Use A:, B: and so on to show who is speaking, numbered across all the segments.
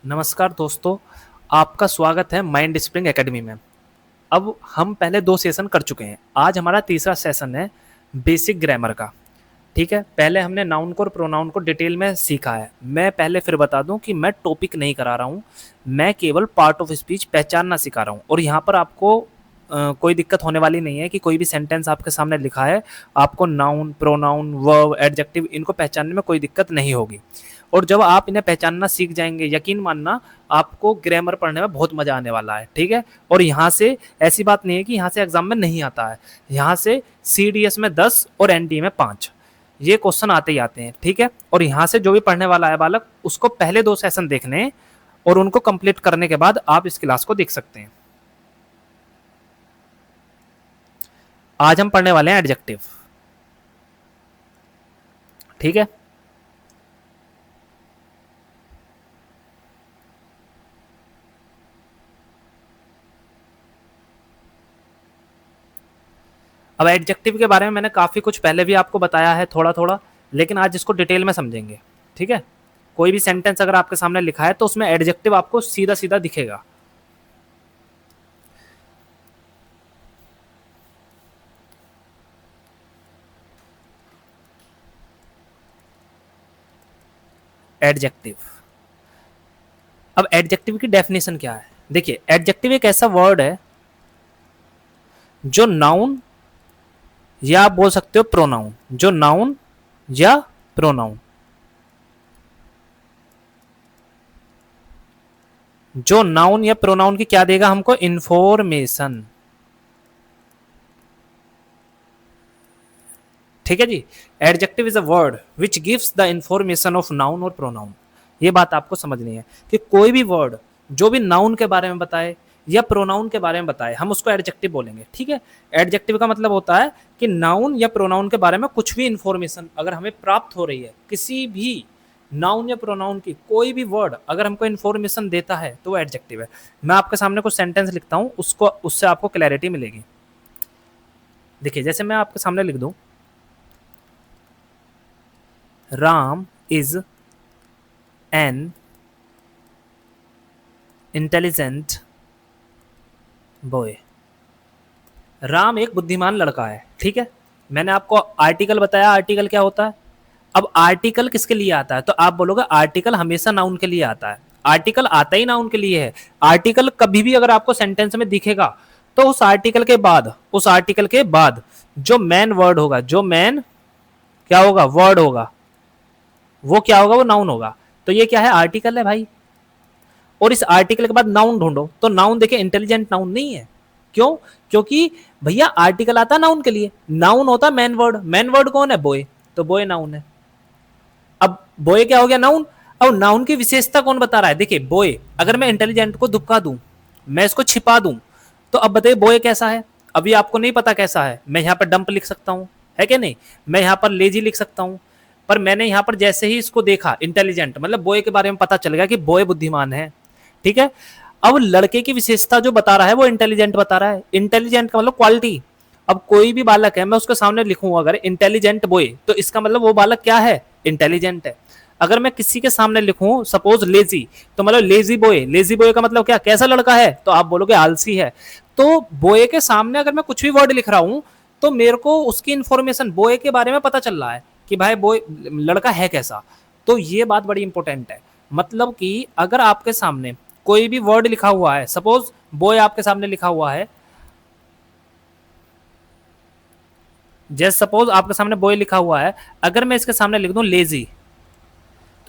A: नमस्कार दोस्तों, आपका स्वागत है माइंड स्प्रिंग एकेडमी में। अब हम पहले 2 सेशन कर चुके हैं। आज हमारा तीसरा सेशन है बेसिक ग्रामर का। ठीक है, पहले हमने नाउन को और प्रोनाउन को डिटेल में सीखा है। मैं पहले फिर बता दूं कि मैं टॉपिक नहीं करा रहा हूं, मैं केवल पार्ट ऑफ स्पीच पहचानना सिखा रहा हूं। और यहाँ पर आपको कोई दिक्कत होने वाली नहीं है कि कोई भी सेंटेंस आपके सामने लिखा है, आपको नाउन, प्रोनाउन, वर्ब, एडजेक्टिव इनको पहचानने में कोई दिक्कत नहीं होगी। और जब आप इन्हें पहचानना सीख जाएंगे, यकीन मानना आपको ग्रामर पढ़ने में बहुत मजा आने वाला है। ठीक है, और यहाँ से ऐसी बात नहीं है कि यहाँ से एग्जाम में नहीं आता है। यहाँ से CDS में 10 और NDA में 5 ये क्वेश्चन आते ही आते हैं। ठीक है, और यहाँ से जो भी पढ़ने वाला है बालक, उसको पहले 2 सेशन देखने हैं और उनको कंप्लीट करने के बाद आप इस क्लास को देख सकते हैं। आज हम पढ़ने वाले हैं एडजेक्टिव। ठीक है, अब एडजेक्टिव के बारे में मैंने काफी कुछ पहले भी आपको बताया है थोड़ा थोड़ा, लेकिन आज इसको डिटेल में समझेंगे। ठीक है, कोई भी सेंटेंस अगर आपके सामने लिखा है तो उसमें एडजेक्टिव आपको सीधा सीधा दिखेगा। एडजेक्टिव, अब एडजेक्टिव की डेफिनेशन क्या है? देखिए, एडजेक्टिव एक ऐसा वर्ड है जो नाउन या आप बोल सकते हो प्रोनाउन, जो नाउन या प्रोनाउन, जो नाउन या प्रोनाउन की क्या देगा हमको? इंफॉर्मेशन। ठीक है जी, adjective is a word which gives the information of noun और प्रोनाउन। ये बात आपको समझनी है कि कोई भी वर्ड जो भी नाउन के बारे में बताए या प्रोनाउन के बारे में बताए, हम उसको एडजेक्टिव बोलेंगे। ठीक है, एडजेक्टिव का मतलब होता है कि नाउन या प्रोनाउन के बारे में कुछ भी इंफॉर्मेशन अगर हमें प्राप्त हो रही है, किसी भी नाउन या प्रोनाउन की कोई भी वर्ड अगर हमको इंफॉर्मेशन देता है तो वो एडजेक्टिव है। मैं आपके सामने कुछ सेंटेंस लिखता हूं, उसको उससे आपको क्लैरिटी मिलेगी। देखिए, जैसे मैं आपके सामने लिख दूं, Ram is an intelligent boy. Ram एक बुद्धिमान लड़का है। ठीक है, मैंने आपको आर्टिकल बताया, आर्टिकल क्या होता है। अब आर्टिकल किसके लिए आता है? तो आप बोलोगे आर्टिकल हमेशा नाउन के लिए आता है। आर्टिकल आता ही नाउन के लिए है। आर्टिकल कभी भी अगर आपको सेंटेंस में दिखेगा तो उस आर्टिकल के बाद, उस आर्टिकल के बाद जो मेन वर्ड होगा, जो मेन क्या होगा? वर्ड होगा, वो क्या होगा? वो नाउन होगा। तो ये क्या है? आर्टिकल है भाई। और इस आर्टिकल के बाद नाउन ढूंढो, तो नाउन देखिए इंटेलिजेंट नाउन नहीं है। क्यों? क्योंकि भैया आर्टिकल आता नाउन के लिए, नाउन होता मेन वर्ड। मेन वर्ड कौन है? बॉय, तो बॉय नाउन है। अब बॉय क्या हो गया? नाउन। अब नाउन की विशेषता कौन बता रहा है? देखिए, बॉय अगर मैं इंटेलिजेंट को दुबका दूं, मैं इसको छिपा दूं, तो अब बताइए बॉय कैसा है? अभी आपको नहीं पता कैसा है। मैं यहां पर डंप लिख सकता हूं, है क्या नहीं? मैं यहां पर लेजी लिख सकता हूं, पर मैंने यहां पर जैसे ही इसको देखा इंटेलिजेंट, मतलब बॉय के बारे में पता चल गया कि बॉय बुद्धिमान है। ठीक है, अब लड़के की विशेषता जो बता रहा है वो इंटेलिजेंट बता रहा है। इंटेलिजेंट का मतलब क्वालिटी। अब कोई भी बालक है, मैं उसके सामने लिखूं अगर इंटेलिजेंट बॉय, तो इसका मतलब वो बालक क्या है? इंटेलिजेंट है। अगर मैं किसी के सामने लिखूं सपोज लेजी, तो मतलब लेजी बॉय, लेजी बॉय का मतलब क्या? कैसा लड़का है? तो आप बोलोगे आलसी है। तो बॉय के सामने अगर मैं कुछ भी वर्ड लिख रहा हूं तो मेरे को उसकी इंफॉर्मेशन बॉय के बारे में पता चल रहा है कि भाई बॉय लड़का है कैसा। तो ये बात बड़ी इंपॉर्टेंट है। मतलब कि अगर आपके सामने कोई भी वर्ड लिखा हुआ है, सपोज बॉय आपके सामने लिखा हुआ है, जैसे सपोज आपके सामने बॉय लिखा हुआ है, अगर मैं इसके सामने लिख दूं लेजी,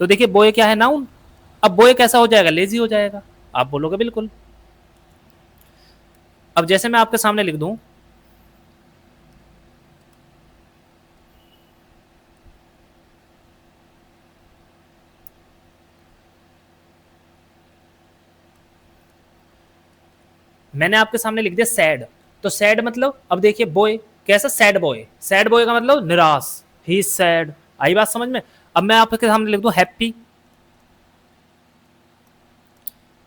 A: तो देखिए बॉय क्या है? नाउन। अब बॉय कैसा हो जाएगा? लेजी हो जाएगा। आप बोलोगे बिल्कुल। अब जैसे मैं आपके सामने लिख दूं, मैंने आपके सामने लिख दिया सैड, तो सैड मतलब, अब देखिए बॉय कैसा? Sad boy. सैड बॉय का मतलब निराश, ही सैड। आई बात समझ में? अब मैं आपके सामने लिख दूं हैप्पी,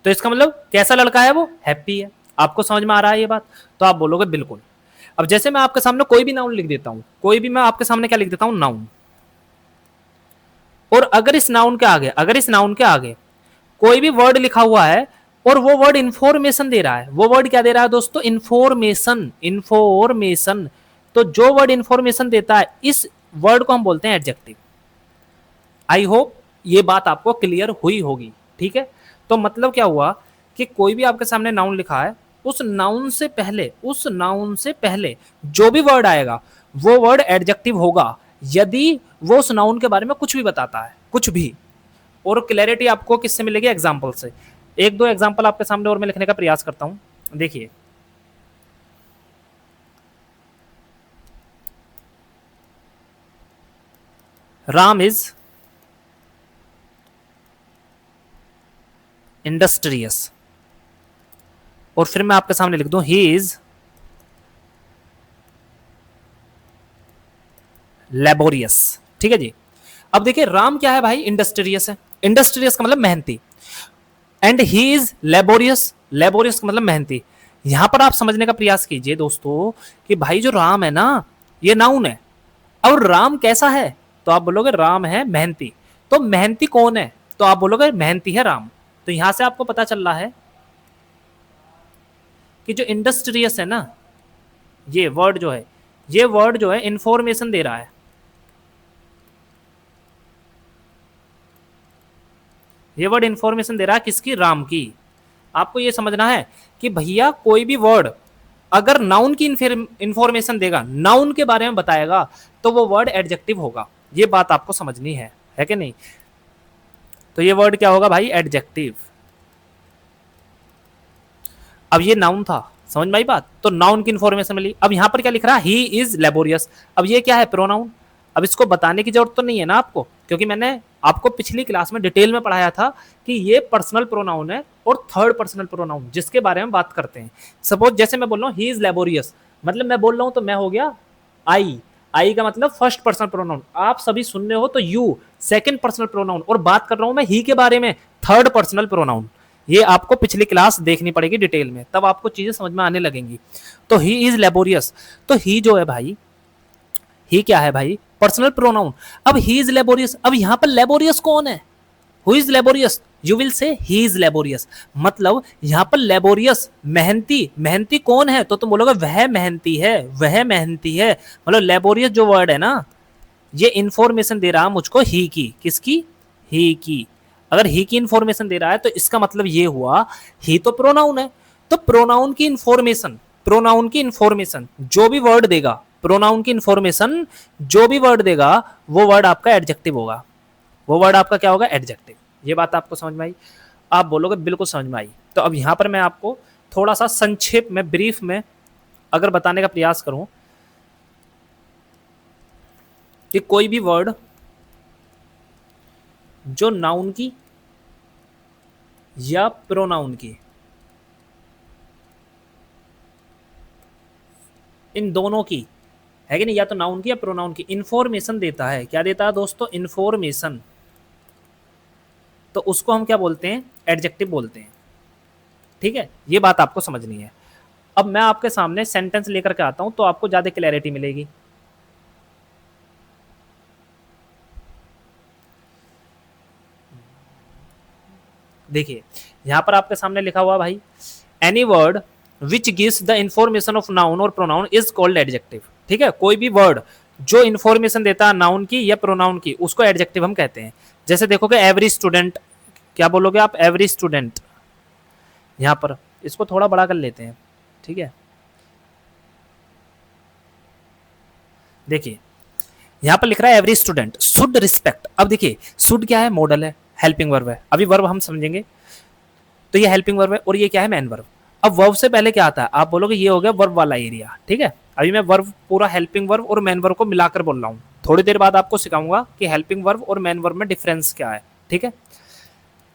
A: तो इसका मतलब कैसा लड़का है? वो हैप्पी है। आपको समझ में आ रहा है ये बात? तो आप बोलोगे बिल्कुल। अब जैसे मैं आपके सामने कोई भी नाउन लिख देता हूं, कोई भी मैं आपके सामने क्या लिख देता हूं? नाउन। और अगर इस नाउन के आगे, अगर इस नाउन के आगे कोई भी वर्ड लिखा हुआ है और वो वर्ड इंफॉर्मेशन दे रहा है, वो वर्ड क्या दे रहा है दोस्तों, इंफॉर्मेशन, इंफॉर्मेशन। तो जो वर्ड इंफॉर्मेशन देता है इस वर्ड को हम बोलते हैं एडजेक्टिव। आई होप ये बात आपको क्लियर हुई होगी, ठीक है। तो मतलब क्या हुआ कि कोई भी आपके सामने नाउन लिखा है, उस नाउन से पहले, उस नाउन से पहले जो भी वर्ड आएगा वो वर्ड एडजेक्टिव होगा यदि वो उस नाउन के बारे में कुछ भी बताता है, कुछ भी। और क्लैरिटी आपको किससे मिलेगी, एग्जाम्पल से। एक दो एग्जाम्पल आपके सामने और मैं लिखने का प्रयास करता हूं। देखिए, राम इज इंडस्ट्रियस, और फिर मैं आपके सामने लिख दूं ही इज लेबोरियस। ठीक है जी। अब देखिए राम क्या है भाई, इंडस्ट्रियस है। इंडस्ट्रियस का मतलब मेहनती, and he is laborious, laborious का मतलब मेहनती। यहां पर आप समझने का प्रयास कीजिए दोस्तों कि भाई जो राम है ना, ये नाउन है। और राम कैसा है, तो आप बोलोगे राम है मेहनती। तो मेहनती कौन है, तो आप बोलोगे मेहनती है राम। तो यहां से आपको पता चल रहा है कि जो इंडस्ट्रियस है ना, ये वर्ड जो है, ये वर्ड जो है इंफॉर्मेशन दे रहा है। ये वर्ड इंफॉर्मेशन दे रहा है किसकी, राम की। आपको ये समझना है कि भैया कोई भी वर्ड अगर नाउन की इंफॉर्मेशन देगा, नाउन के बारे में बताएगा, तो वो वर्ड एडजेक्टिव होगा। ये बात आपको समझनी है कि नहीं। तो ये वर्ड क्या होगा भाई, एडजेक्टिव। अब ये नाउन था, समझ में आई बात। तो नाउन की इंफॉर्मेशन मिली। अब यहां पर क्या लिख रहा है, ही इज लेबोरियस। अब ये क्या है, प्रोनाउन। अब इसको बताने की जरूरत तो नहीं है ना आपको, क्योंकि मैंने आपको पिछली क्लास में डिटेल में पढ़ाया था कि ये पर्सनल प्रोनाउन है और थर्ड पर्सनल प्रोनाउन जिसके बारे में बात करते हैं। सपोज जैसे मैं बोल रहा हूँ ही इज लेबोरियस, मतलब मैं बोल रहा हूं तो मैं हो गया आई। आई का मतलब फर्स्ट पर्सनल प्रोनाउन। आप सभी सुन रहे हो तो यू सेकंड पर्सनल प्रोनाउन, और बात कर रहा हूं मैं ही के बारे में, थर्ड पर्सनल प्रोनाउन। ये आपको पिछली क्लास देखनी पड़ेगी डिटेल में, तब आपको चीजें समझ में आने लगेंगी। तो ही इज लेबोरियस, तो ही जो है भाई, ही क्या है भाई, पर्सनल प्रोनाउन। अब ही इज लेबोरियस, अब यहां पर लेबोरियस कौन है, who is laborious, you will say he is laborious. मतलब यहां पर लेबोरियस मेहनती, मेहनती कौन है, तो तुम बोलोगे वह मेहनती है, वह मेहनती है। मतलब लेबोरियस जो वर्ड है ना, ये इंफॉर्मेशन दे रहा मुझको ही की, किसकी, ही की। अगर ही की इंफॉर्मेशन दे रहा है तो इसका मतलब ये हुआ ही तो प्रोनाउन है। तो प्रोनाउन की इंफॉर्मेशन, प्रोनाउन की इंफॉर्मेशन जो भी वर्ड देगा, प्रोनाउन की इंफॉर्मेशन जो भी वर्ड देगा, वो वर्ड आपका एडजेक्टिव होगा। वो वर्ड आपका क्या होगा, एडजेक्टिव। ये बात आपको समझ में आई। आप बोलोगे बिल्कुल समझ में आई। तो अब यहां पर मैं आपको थोड़ा सा संक्षेप में, ब्रीफ में अगर बताने का प्रयास करूं कि कोई भी वर्ड जो नाउन की या प्रोनाउन की, इन दोनों की है कि नहीं, या तो नाउन की या प्रोनाउन की इंफॉर्मेशन देता है, क्या देता है दोस्तों, इंफॉर्मेशन, तो उसको हम क्या बोलते हैं, एडजेक्टिव बोलते हैं। ठीक है, ये बात आपको समझनी है। अब मैं आपके सामने सेंटेंस लेकर के आता हूं तो आपको ज्यादा क्लैरिटी मिलेगी। देखिए यहां पर आपके सामने लिखा हुआ भाई, any word which gives the information of noun और प्रोनाउन इज कॉल्ड एडजेक्टिव। ठीक है, कोई भी वर्ड जो इंफॉर्मेशन देता है नाउन की या प्रोनाउन की, उसको एडजेक्टिव हम कहते हैं। जैसे देखोगे एवरी स्टूडेंट, क्या बोलोगे आप, एवरी स्टूडेंट। यहां पर इसको थोड़ा बड़ा कर लेते हैं, ठीक है। देखिए यहां पर लिख रहा है एवरी स्टूडेंट शुड रिस्पेक्ट। अब देखिए शुड क्या है, मॉडल है, हेल्पिंग वर्ब है। अभी वर्ब हम समझेंगे। तो ये हेल्पिंग वर्ब है और ये क्या है, मैन वर्ब। अब वर्ब से पहले क्या आता है, आप बोलोगे ये हो गया वर्ब वाला एरिया। ठीक है, अभी मैं वर्ब पूरा हेल्पिंग वर्ब और मैन वर्ब को मिलाकर बोल रहा हूँ। थोड़ी देर बाद आपको सिखाऊंगा कि हेल्पिंग वर्ब और मैन वर्ब में डिफरेंस क्या है। ठीक है,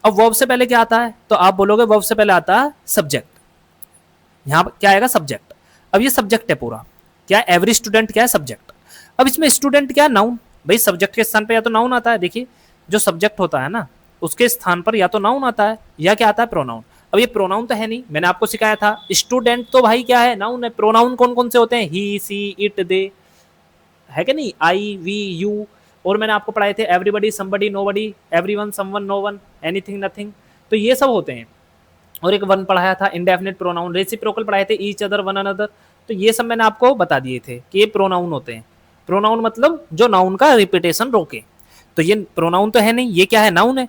A: अब वर्ब से पहले क्या आता है, तो आप बोलोगे वर्ब से पहले आता है सब्जेक्ट। यहाँ क्या आएगा, सब्जेक्ट। अब ये सब्जेक्ट है पूरा, क्या एवरी स्टूडेंट क्या है, सब्जेक्ट। अब इसमें स्टूडेंट क्या है, नाउन। भाई सब्जेक्ट के स्थान पर या तो नाउन आता है, देखिए जो सब्जेक्ट होता है ना, उसके स्थान पर या तो नाउन आता है या क्या आता है, प्रोनाउन। अब ये प्रोनाउन तो है नहीं, मैंने आपको सिखाया था स्टूडेंट तो भाई क्या है, नाउन है। प्रोनाउन कौन कौन से होते हैं, ही सी इट दे, है कि नहीं, आई वी यू। और मैंने आपको पढ़ाए थे everybody somebody nobody, everyone someone no one, anything nothing. तो ये सब होते हैं। और एक वन पढ़ाया था, इंडेफिनिट प्रोनाउन, रेसिप्रोकल पढ़ाए थे, ईच अदर, वन अनदर। तो ये सब मैंने आपको बता दिए थे कि ये प्रोनाउन होते हैं। प्रोनाउन मतलब जो नाउन का रिपीटेशन रोके। तो ये प्रोनाउन तो है नहीं, ये क्या है, नाउन है।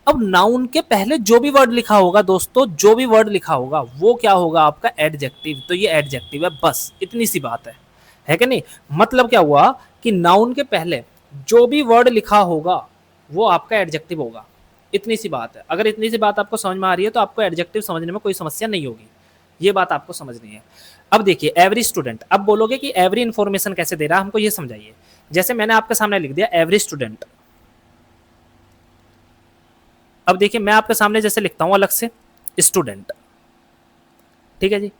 A: अब नाउन के पहले जो भी वर्ड लिखा होगा दोस्तों, जो भी वर्ड लिखा होगा वो क्या होगा, आपका एडजेक्टिव। तो ये एडजेक्टिव है, बस इतनी सी बात है कि नहीं। मतलब क्या हुआ कि नाउन के पहले जो भी वर्ड लिखा होगा वो आपका एडजेक्टिव होगा। इतनी सी बात है। अगर इतनी सी बात आपको समझ में आ रही है तो आपको एडजेक्टिव समझने में कोई समस्या नहीं होगी। ये बात आपको समझनी है। अब देखिए एवरी स्टूडेंट, अब बोलोगे कि एवरी इंफॉर्मेशन कैसे दे रहा है, हमको ये समझाइए। जैसे मैंने आपके सामने लिख दिया एवरी स्टूडेंट। अब देखिए मैं आपके सामने जैसे लिखता हूं अलग से स्टूडेंट, ठीक है जी।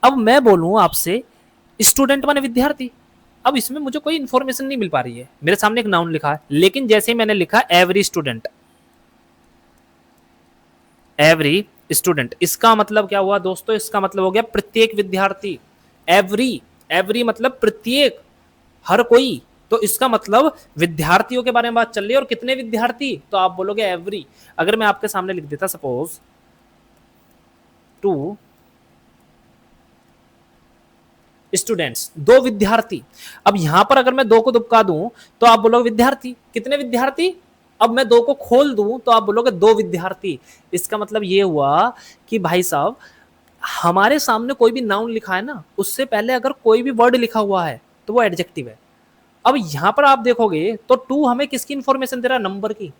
A: अब मैं बोलूं आपसे स्टूडेंट माने विद्यार्थी। अब इसमें मुझे कोई इंफॉर्मेशन नहीं मिल पा रही है, मेरे सामने एक नाउन लिखा है, लेकिन जैसे ही मैंने लिखा एवरी स्टूडेंट, एवरी स्टूडेंट, इसका मतलब क्या हुआ दोस्तों, इसका मतलब हो गया प्रत्येक विद्यार्थी। एवरी, एवरी मतलब प्रत्येक, हर कोई। तो इसका मतलब विद्यार्थियों के बारे में बात चल रही है। और कितने विद्यार्थी, तो आप बोलोगे एवरी। अगर मैं आपके सामने लिख देता सपोज टू स्टूडेंट्स, दो विद्यार्थी। अब यहां पर अगर मैं दो को दुबका दूं तो आप बोलोगे विद्यार्थी, कितने विद्यार्थी। अब मैं दो को खोल दूं तो आप बोलोगे दो विद्यार्थी। इसका मतलब ये हुआ कि भाई साहब हमारे सामने कोई भी नाउन लिखा है ना, उससे पहले अगर कोई भी वर्ड लिखा हुआ है तो वो एडजेक्टिव है। अब यहां पर आप देखोगे तो टू हमें किसकी इंफॉर्मेशन दे रहा है, नंबर की।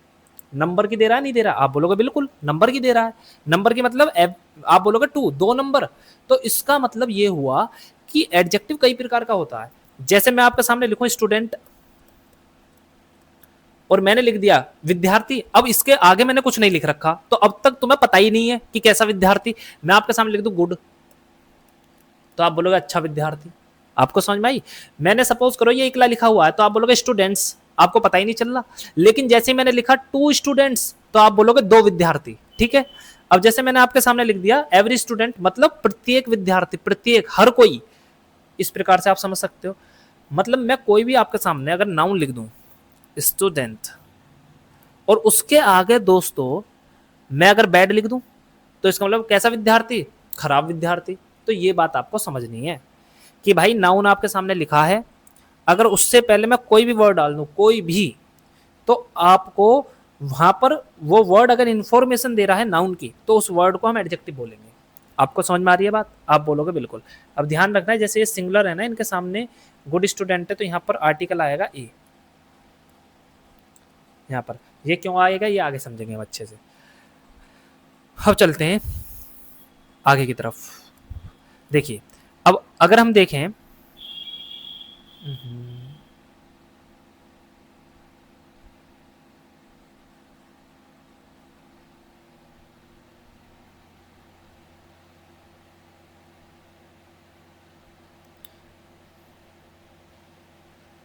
A: नंबर की दे रहा है, नहीं दे रहा, आप बोलोगे बिल्कुल नंबर की दे रहा है। नंबर की मतलब आप बोलोगे टू, दो नंबर। तो इसका मतलब ये हुआ कि एडजेक्टिव कई प्रकार का होता है। जैसे मैं आपके सामने लिखूं स्टूडेंट और मैंने लिख दिया विद्यार्थी, अब इसके आगे मैंने कुछ नहीं लिख रखा, तो अब तक तुम्हें पता ही नहीं है कि कैसा विद्यार्थी। मैं आपके सामने लिख दूं गुड, तो आप बोलोगे अच्छा विद्यार्थी। आपको समझ में आई। मैंने सपोज करो ये इकला लिखा हुआ है तो आप बोलोगे स्टूडेंट्स, आपको पता ही नहीं चल रहा। लेकिन जैसे ही मैंने लिखा टू स्टूडेंट्स तो आप बोलोगे दो विद्यार्थी, ठीक है। अब जैसे मैंने आपके सामने लिख दिया एवरी स्टूडेंट, मतलब प्रत्येक विद्यार्थी, प्रत्येक, हर कोई। इस प्रकार से आप समझ सकते हो। मतलब मैं कोई भी आपके सामने अगर नाउन लिख दूं स्टूडेंट और उसके आगे दोस्तों मैं अगर बैड लिख दूं तो इसका मतलब कैसा विद्यार्थी, खराब विद्यार्थी। तो ये बात आपको समझनी है कि भाई नाउन आपके सामने लिखा है, अगर उससे पहले मैं कोई भी वर्ड डाल दूं, कोई भी, तो आपको वहां पर वो वर्ड अगर इंफॉर्मेशन दे रहा है नाउन की तो उस वर्ड को हम एडजेक्टिव बोलेंगे। आपको समझ में आ रही है बात, आप बोलोगे बिल्कुल। अब ध्यान रखना है जैसे ये सिंगुलर है ना, इनके सामने गुड स्टूडेंट है तो यहाँ पर आर्टिकल आएगा ए। यहाँ पर ये क्यों आएगा ये आगे समझेंगे हम अच्छे से। अब चलते हैं आगे की तरफ। देखिए अब अगर हम देखें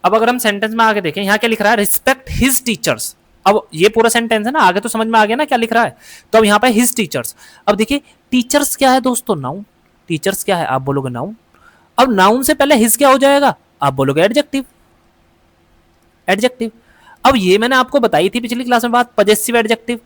A: अब अगर हम सेंटेंस में आगे देखें, यहाँ क्या लिख रहा है, रिस्पेक्ट हिज टीचर्स। अब ये पूरा सेंटेंस है ना, आगे तो समझ में आ गया ना क्या लिख रहा है। तो अब यहाँ पे हिज टीचर्स। अब देखिए टीचर्स क्या है दोस्तों, नाउन। टीचर्स क्या है, आप बोलोगे नाउन। अब नाउन से पहले हिज क्या हो जाएगा, आप बोलोगे एडजेक्टिव। एडजेक्टिव। अब ये मैंने आपको बताई थी पिछली क्लास में बात, पजेसिव एडजेक्टिव।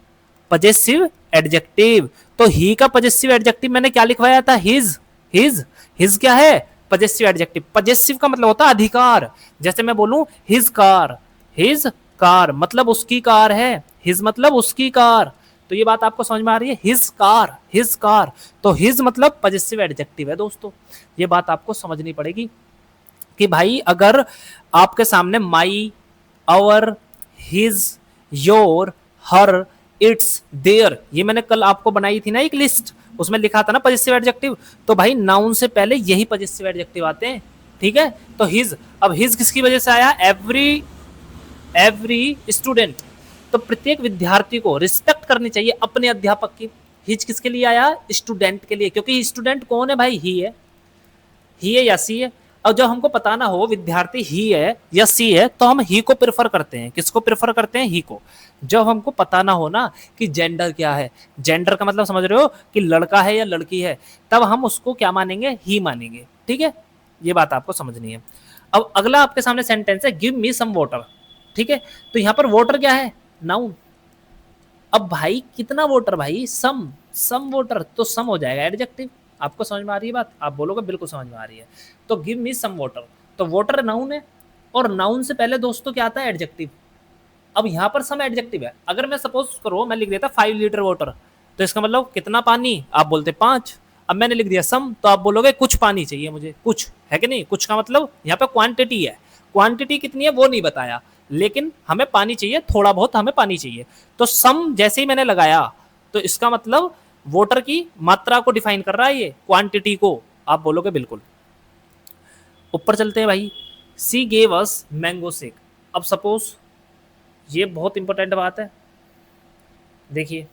A: पजेसिव एडजेक्टिव, तो ही का पजेसिव एडजेक्टिव मैंने क्या लिखवाया था, हिज। हिज, हिज क्या है, पजेसिव एडजेक्टिव। पजेसिव का मतलब होता है अधिकार। जैसे मैं बोलूं हिज कार, हिज कार मतलब उसकी कार है, हिज मतलब उसकी कार। तो ये बात आपको समझ में आ रही है, हिज कार, हिज कार। तो हिज मतलब पजेसिव एडजेक्टिव है दोस्तों। ये बात आपको समझनी पड़ेगी कि भाई अगर आपके सामने my, our, his, your, her, its, their, ये मैंने कल आपको बनाई थी ना एक लिस्ट, उसमें लिखा था ना पजेसिव एडजेक्टिव। तो भाई नाउन से पहले यही पजेसिव एडजेक्टिव आते हैं, ठीक है। तो हिज, अब हिज किसकी वजह से आया, एवरी, एवरी स्टूडेंट। तो प्रत्येक विद्यार्थी को रिस्पेक्ट करनी चाहिए अपने अध्यापक की। हिज किसके लिए आया, स्टूडेंट के लिए, क्योंकि स्टूडेंट कौन है भाई, ही है। ही है या सी है। और जब हमको पता ना हो विद्यार्थी ही है या सी है तो हम ही को प्रेफर करते हैं। किसको प्रेफर करते हैं, ही को। जब हमको पता ना हो ना कि जेंडर क्या है, जेंडर का मतलब समझ रहे हो कि लड़का है या लड़की है, तब हम उसको क्या मानेंगे, ही मानेंगे, ठीक है। ये बात आपको समझनी है। अब अगला आपके सामने सेंटेंस है गिव मी सम वाटर, ठीक है। तो यहां पर वाटर क्या है, नाउन। अब भाई कितना वोटर भाई, सम सम वोटर, तो सम हो जाएगा एडजेक्टिव। आपको समझ में आ रही है बात? आप बोलोगे बिल्कुल समझ में आ रही है। तो गिव मी सम वोटर, तो वोटर नाउन है और नाउन से पहले दोस्तों क्या आता है, एडजेक्टिव। अब यहाँ पर सम एडजेक्टिव है। अगर मैं सपोज करो मैं लिख देता 5 लीटर वाटर, तो इसका मतलब कितना पानी, आप बोलते 5। अब मैंने लिख दिया सम, तो आप बोलोगे कुछ पानी चाहिए मुझे, कुछ है कि नहीं। कुछ का मतलब यहाँ पे क्वांटिटी है, क्वांटिटी कितनी है वो नहीं बताया, लेकिन हमें पानी चाहिए, थोड़ा बहुत हमें पानी चाहिए। तो सम जैसे ही मैंने लगाया, तो इसका मतलब वाटर की मात्रा को डिफाइन कर रहा है, ये क्वांटिटी को। आप बोलोगे बिल्कुल। ऊपर चलते हैं भाई। सी गेव अस मैंगो शेक। अब सपोज, ये बहुत इंपॉर्टेंट बात है, देखिए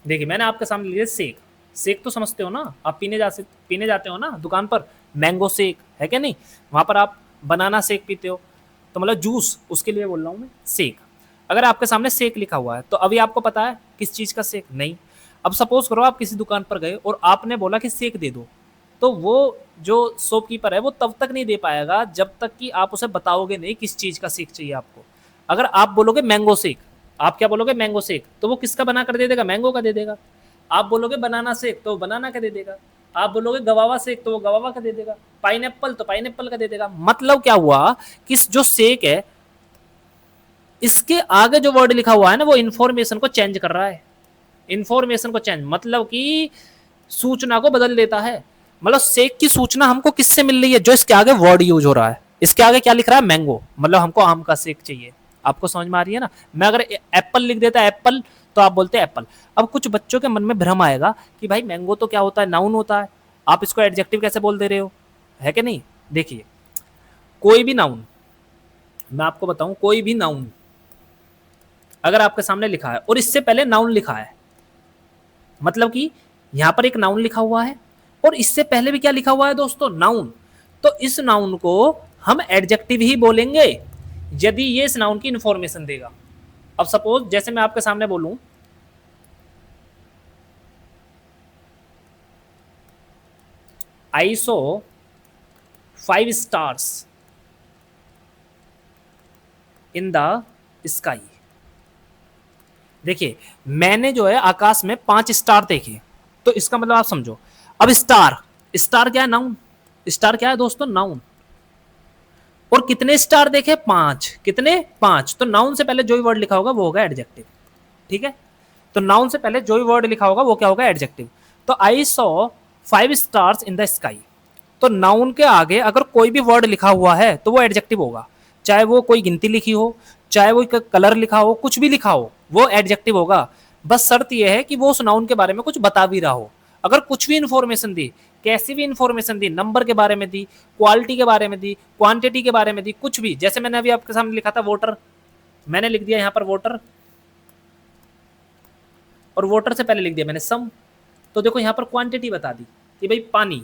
A: देखिए मैंने आपके सामने लिया शेक। शेक तो समझते हो ना आप, पीने जाते हो ना दुकान पर, मैंगो शेक है क्या नहीं, वहां पर आप बनाना शेक पीते हो, तो मतलब जूस, उसके लिए बोल रहा हूँ मैं शेक। अगर आपके सामने शेक लिखा हुआ है, तो अभी आपको पता है किस चीज़ का शेक, नहीं। अब सपोज करो आप किसी दुकान पर गए और आपने बोला कि शेक दे दो, तो वो जो शॉपकीपर है वो तब तक नहीं दे पाएगा जब तक कि आप उसे बताओगे नहीं किस चीज़ का शेक चाहिए आपको। अगर आप बोलोगे मैंगो शेक, आप क्या बोलोगे मैंगो शेक, तो वो किसका बना कर दे देगा, मैंगो का दे देगा। आप बोलोगे बनाना शेक, तो बनाना का दे देगा। आप बोलोगे गवावा शेक, तो वो गवावा का दे देगा। पाइनएप्पल, तो पाइनएप्पल का दे देगा। मतलब क्या हुआ कि जो शेक है, इसके आगे जो वर्ड लिखा हुआ है ना, वो इन्फॉर्मेशन को चेंज कर रहा है। इन्फॉर्मेशन को चेंज मतलब कि सूचना को बदल देता है। मतलब शेक की सूचना हमको किससे मिल रही है, जो इसके आगे वर्ड यूज हो रहा है। इसके आगे क्या लिख रहा है, मैंगो, मतलब हमको आम का शेक चाहिए। आपको समझ में आ रही है ना। मैं अगर एप्पल लिख देता एप्पल, तो आप बोलते एप्पल। अब कुछ बच्चों के मन में भ्रम आएगा कि भाई मैंगो तो क्या होता है, नाउन होता है, आप इसको एडजेक्टिव कैसे बोल दे रहे हो, है कि नहीं। देखिए कोई भी नाउन, मैं आपको बताऊं, कोई भी नाउन अगर आपके सामने लिखा है और इससे पहले नाउन लिखा है, मतलब कि यहां पर एक नाउन लिखा हुआ है और इससे पहले भी क्या लिखा हुआ है दोस्तों, नाउन, तो इस नाउन को हम एडजेक्टिव ही बोलेंगे यदि ये इस नाउन की इंफॉर्मेशन देगा। अब सपोज जैसे मैं आपके सामने बोलूं आई सो 5 स्टार्स इन द स्काई। देखिए मैंने जो है आकाश में 5 स्टार देखे, तो इसका मतलब आप समझो। अब स्टार, स्टार क्या है, नाउन। स्टार क्या है दोस्तों, नाउन। और कितने स्टार देखे, 5। कितने, 5। तो नाउन से पहले जो भी वर्ड लिखा होगा वो होगा एडजेक्टिव। ठीक है, तो नाउन से पहले जो भी वर्ड लिखा होगा वो क्या होगा, एडजेक्टिव। तो I saw 5 stars in the sky, तो नाउन के आगे अगर कोई भी वर्ड लिखा हुआ है तो वो एडजेक्टिव होगा। चाहे वो कोई गिनती लिखी हो, चाहे वो कलर लिखा हो, कुछ भी लिखा हो, वो एडजेक्टिव होगा। बस शर्त यह है कि वो उस नाउन के बारे में कुछ बता भी रहा हो। अगर कुछ भी इंफॉर्मेशन दी, कैसी भी इंफॉर्मेशन दी, नंबर के बारे में दी, क्वालिटी के बारे में दी, क्वांटिटी के बारे में दी, कुछ भी, जैसे मैंने अभी आपके सामने लिखा था वोटर, मैंने लिख दिया यहाँ पर वोटर, और वोटर से पहले लिख दिया मैंने सम। तो देखो यहाँ पर क्वांटिटी बता दी कि भाई पानी,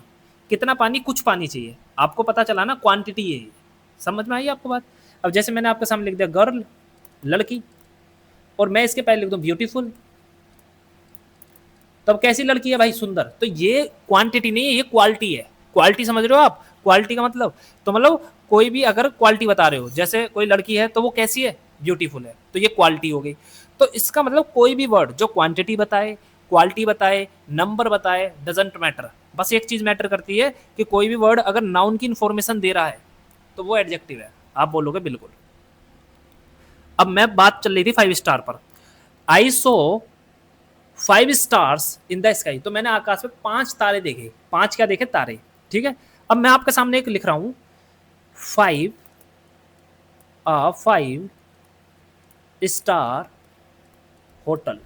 A: कितना पानी, कुछ पानी चाहिए। आपको पता चला ना क्वांटिटी है, समझ में आई आपको बात। अब जैसे मैंने आपके सामने लिख दिया गर्ल, लड़की, और मैं इसके पहले लिख दूं ब्यूटीफुल, तब कैसी लड़की है भाई, सुंदर। तो ये क्वांटिटी नहीं है, ये क्वालिटी है। क्वालिटी समझ रहे हो आप, क्वालिटी का मतलब, तो मतलब कोई भी अगर क्वालिटी बता रहे हो, जैसे कोई लड़की है तो वो कैसी है, ब्यूटीफुल है, तो ये क्वालिटी हो गई। तो इसका मतलब कोई भी वर्ड जो क्वांटिटी बताए, क्वालिटी बताए, नंबर बताए, डजेंट मैटर। बस एक चीज मैटर करती है कि कोई भी वर्ड अगर नाउन की इंफॉर्मेशन दे रहा है तो वो एडजेक्टिव है। आप बोलोगे बिल्कुल। अब मैं बात चल रही थी 5 स्टार पर। आई सो 5 स्टार्स इन द स्काई, तो मैंने आकाश में 5 तारे देखे। 5 क्या देखे, तारे। ठीक है, अब मैं आपके सामने एक लिख रहा हूं 5 स्टार होटल।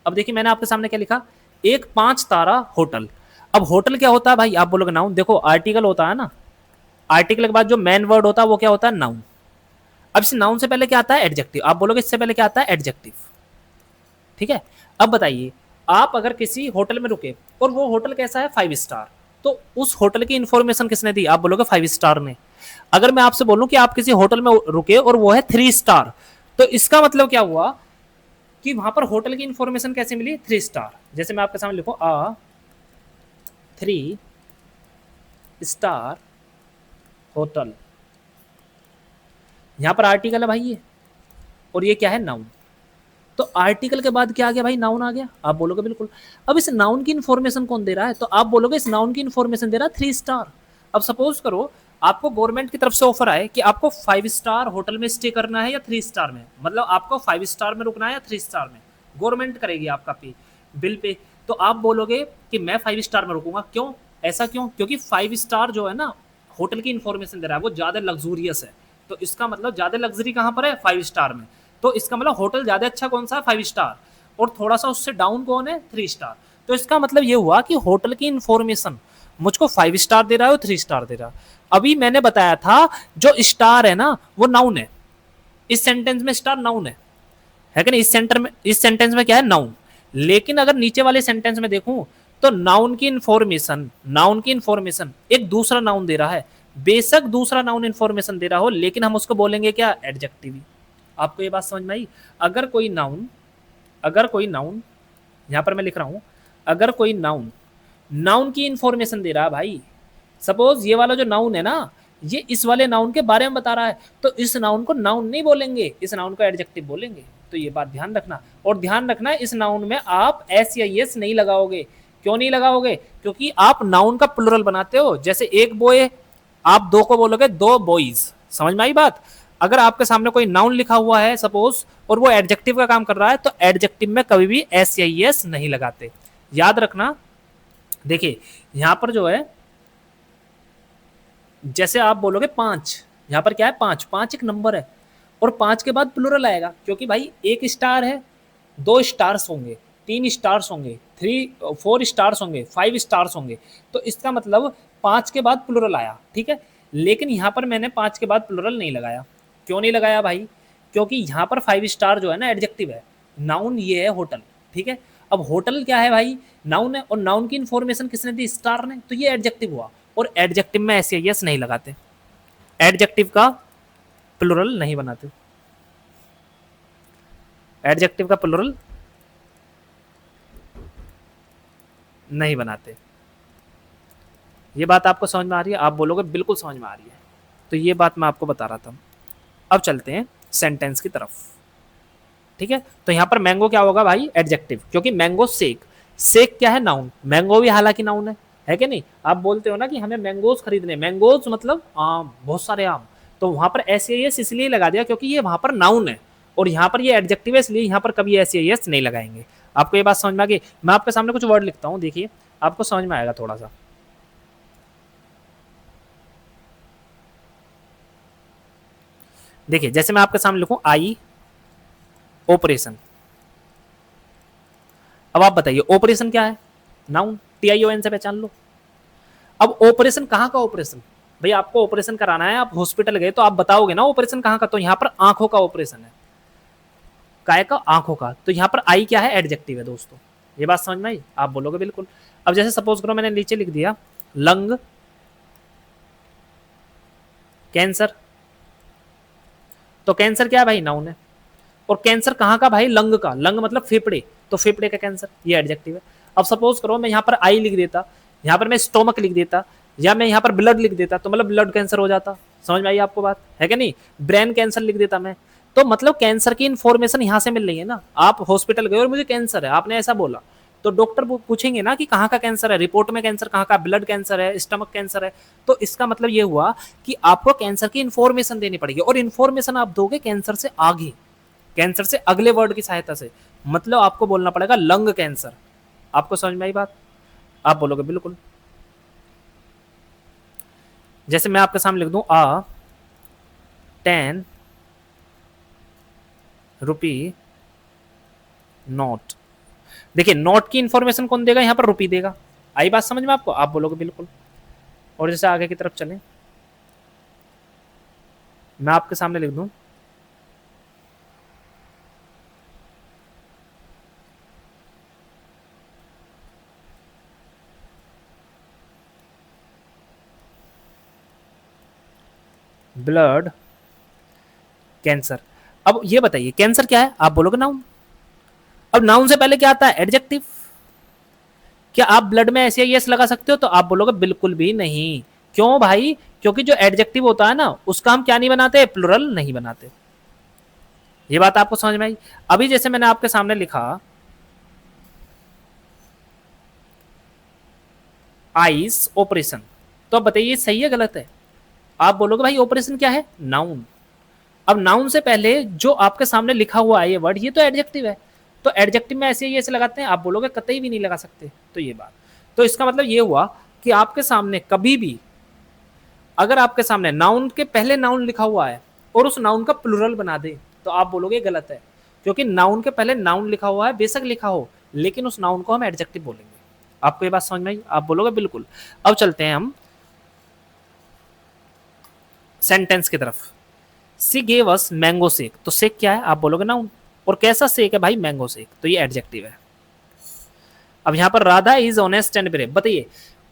A: अब देखिए मैंने आपके सामने क्या लिखा, एक 5 तारा होटल। अब होटल क्या होता है भाई, आप बोलोगे नाउन। देखो आर्टिकल होता है ना, आर्टिकल के बाद जो मेन वर्ड होता है वो क्या होता है, नाउन। अब इस नाउन से पहले क्या आता है, एडजेक्टिव। आप बोलोगे इससे पहले क्या आता है, एडजेक्टिव। ठीक है, अब बताइए, आप अगर किसी होटल में रुके और वो होटल कैसा है, 5 स्टार, तो उस होटल की इंफॉर्मेशन किसने दी, आप बोलोगे 5 स्टार ने। अगर मैं आपसे बोलूं कि आप किसी होटल में रुके और वो है 3 स्टार, तो इसका मतलब क्या हुआ कि वहां पर होटल की इंफॉर्मेशन कैसे मिली, 3 स्टार। जैसे मैं आपके सामने लिखूं 3 स्टार होटल। यहां पर आर्टिकल है भाई ये, और ये क्या है, नाउन। तो आर्टिकल के बाद क्या आ गया भाई, नाउन आ गया। आप बोलोगे बिल्कुल। अब इस नाउन की इन्फॉर्मेशन कौन दे रहा है, तो आप बोलोगे इस नाउन की इन्फॉर्मेशन दे रहा है 3 स्टार। अब सपोज करो आपको गवर्नमेंट की तरफ से ऑफर आए कि आपको 5 स्टार होटल में स्टे करना है या 3 स्टार में, मतलब आपको 5 स्टार में रुकना है या 3 स्टार में, गवर्नमेंट करेगी आपका पे, बिल पे। तो आप बोलोगे कि मैं 5 स्टार में रुकूंगा। क्यों, ऐसा क्यों, क्योंकि 5 स्टार जो है ना होटल की इन्फॉर्मेशन दे रहा है, वो ज्यादा लग्जूरियस है। तो इसका मतलब ज्यादा लग्जरी कहां पर है, 5 स्टार में। तो इसका मतलब होटल ज्यादा अच्छा कौन सा है, 5 स्टार, और थोड़ा सा उससे डाउन कौन है, 3 स्टार। तो इसका मतलब ये हुआ कि होटल की इन्फॉर्मेशन मुझको 5 स्टार दे रहा है और 3 स्टार दे रहा है। अभी मैंने बताया था जो स्टार है ना वो नाउन है, इस सेंटेंस में स्टार नाउन है कि नहीं, इस सेंटेंस में क्या है, नाउन। लेकिन अगर नीचे वाले सेंटेंस में देखूं तो नाउन की इंफॉर्मेशन एक दूसरा नाउन दे रहा है। बेशक दूसरा नाउन इंफॉर्मेशन दे रहा हो, लेकिन हम उसको बोलेंगे क्या, एडजेक्टिव। आपको ये बात समझ में आई। अगर कोई नाउन अगर कोई नाउन यहां पर मैं लिख रहा हूं, अगर कोई नाउन नाउन की इंफॉर्मेशन दे रहा है भाई, सपोज ये वाला जो नाउन है ना, ये इस वाले नाउन के बारे में बता रहा है, तो इस नाउन को नाउन नहीं बोलेंगे, इस नाउन को एडजेक्टिव बोलेंगे। तो ये बात ध्यान रखना। और ध्यान रखना इस नाउन में आप एस या यस नहीं लगाओगे। क्यों नहीं लगाओगे, क्योंकि आप नाउन का प्लुरल बनाते हो। जैसे एक बॉय, आप दो को बोलोगे दो बॉयज। समझ में आई बात। अगर आपके सामने कोई नाउन लिखा हुआ है सपोज, और वो एडजेक्टिव का काम कर रहा है, तो एडजेक्टिव में कभी भी एस या यस नहीं लगाते, याद रखना। देखिए यहां पर जो है, जैसे आप बोलोगे 5, यहां पर क्या है, 5, 5 एक नंबर है, और 5 के बाद प्लुरल आएगा, क्योंकि भाई एक स्टार है, 2 स्टार्स होंगे, 3 स्टार्स होंगे, 4 स्टार्स होंगे, 5 स्टार्स होंगे। तो इसका मतलब 5 के बाद प्लुरल आया, ठीक है। लेकिन यहां पर मैंने 5 के बाद प्लुरल नहीं लगाया। क्यों नहीं लगाया भाई, क्योंकि यहां पर 5 स्टार जो है ना एडजेक्टिव है, नाउन ये है होटल, ठीक है। अब होटल क्या है भाई, नाउन है, और नाउन की इंफॉर्मेशन किसने दी, स्टार ने, तो ये एडजेक्टिव हुआ। और एडजेक्टिव में ऐसे यस नहीं लगाते, एडजेक्टिव का प्लुरल नहीं बनाते, एडजेक्टिव का प्लुरल नहीं बनाते। ये बात आपको समझ में आ रही है, आप बोलोगे बिल्कुल समझ में आ रही है। तो ये बात मैं आपको बता रहा था। अब चलते हैं सेंटेंस की तरफ, ठीक है। तो यहां पर मैंगो क्या होगा भाई, एडजेक्टिव, क्योंकि मैंगो शेक, शेक क्या है, नाउन। मैंगो भी हालांकि नाउन है कि नहीं। आप बोलते हो ना कि हमें मैंगोज खरीदने, मैंगोज मतलब आम, बहुत सारे आम। तो वहां पर एस एस इसलिए लगा दिया क्योंकि ये वहां पर नाउन है, और यहाँ पर ये एडजेक्टिव है, इसलिए यहाँ पर कभी एस एस नहीं लगाएंगे। आपको ये बात समझ में आ गई। मैं आपके सामने कुछ वर्ड लिखता हूँ, देखिए आपको समझ में आएगा थोड़ा सा। देखिए जैसे मैं आपके सामने लिखूं आई ऑपरेशन। अब आप बताइए ऑपरेशन क्या है, नाउन, TION से पहचान लो। अब ऑपरेशन कहाँ का ऑपरेशन, भाई आपको ऑपरेशन कराना है, आप हॉस्पिटल गए तो आप बताओगे ना ऑपरेशन कहाँ का, तो यहाँ पर आंखों का ऑपरेशन है, काय का, आंखों का। तो यहाँ पर आई क्या है, एडजेक्टिव है दोस्तों। ये बात समझ में आई, आप बोलोगे बिल्कुल। अब जैसे सपोज करो मैंने नीचे लिख दिया लंग कैंसर, तो कैंसर क्या है भाई, नाउन है। और कैंसर कहाँ का भाई, लंग का, लंग मतलब फेफड़े, तो फेफड़े का कैंसर, ये एडजेक्टिव है। अब सपोज करो मैं यहाँ पर आई लिख देता, यहाँ पर मैं स्टोमक लिख देता, या मैं यहाँ पर ब्लड लिख देता, तो मतलब ब्लड कैंसर हो जाता। समझ में आई आपको बात, है कि नहीं। ब्रेन कैंसर लिख देता मैं, तो मतलब कैंसर की इन्फॉर्मेशन यहाँ से मिल रही है ना। आप हॉस्पिटल गए और मुझे कैंसर है, आपने ऐसा बोला, तो डॉक्टर पूछेंगे ना कि कहाँ का कैंसर है, रिपोर्ट में कैंसर कहाँ का, ब्लड कैंसर है, स्टमक कैंसर है। तो इसका मतलब ये हुआ कि आपको कैंसर की इन्फॉर्मेशन देनी पड़ेगी, और इन्फॉर्मेशन आप दोगे कैंसर से आगे, कैंसर से अगले वर्ड की सहायता से। मतलब आपको बोलना पड़ेगा लंग कैंसर। आपको समझ में आई बात, आप बोलोगे बिल्कुल। जैसे मैं आपके सामने लिख दूं ₹10 नोट। देखिए नोट की इंफॉर्मेशन कौन देगा, यहां पर रुपी देगा। आई बात समझ में आपको, आप बोलोगे बिल्कुल। और जैसे आगे की तरफ चलें, मैं आपके सामने लिख दूं ब्लड कैंसर। अब ये बताइए कैंसर क्या है, आप बोलोगे नाउन। अब नाउन से पहले क्या आता है, एडजेक्टिव। क्या आप ब्लड में ऐसे यस लगा सकते हो? तो आप बोलोगे बिल्कुल भी नहीं। क्यों भाई? क्योंकि जो एडजेक्टिव होता है ना उसका हम क्या नहीं बनाते, प्लुरल नहीं बनाते। ये बात आपको समझ में आई? अभी जैसे मैंने आपके सामने लिखा आइस ऑपरेशन, तो अब बताइए सही है गलत है? आप बोलोगे भाई ऑपरेशन क्या है, नाउन। अब नाउन से पहले जो आपके सामने लिखा हुआ है ये वर्ड, ये तो एडजेक्टिव है, तो एडजेक्टिव में ऐसे ही ऐसे लगाते हैं, आप बोलोगे कतई भी नहीं लगा सकते। तो ये बात, तो इसका मतलब ये हुआ कि आपके सामने कभी भी अगर आपके सामने नाउन के पहले नाउन लिखा हुआ है और उस नाउन का प्लूरल बना दे तो आप बोलोगे गलत है, क्योंकि नाउन के पहले नाउन लिखा हुआ है, बेशक लिखा हो, लेकिन उस नाउन को हम एडजेक्टिव बोलेंगे। आपको ये बात समझ में आई? आप बोलोगे बिल्कुल। अब चलते हैं हम सेंटेंस की तरफ। सी गेव अस मैंगो शेक, तो शेक क्या है? आप बोलोगे नाउन। और कैसा शेक है भाई? मैंगो शेक, तो ये एडजेक्टिव है। अब यहां पर Radha is honest and brave, बताइए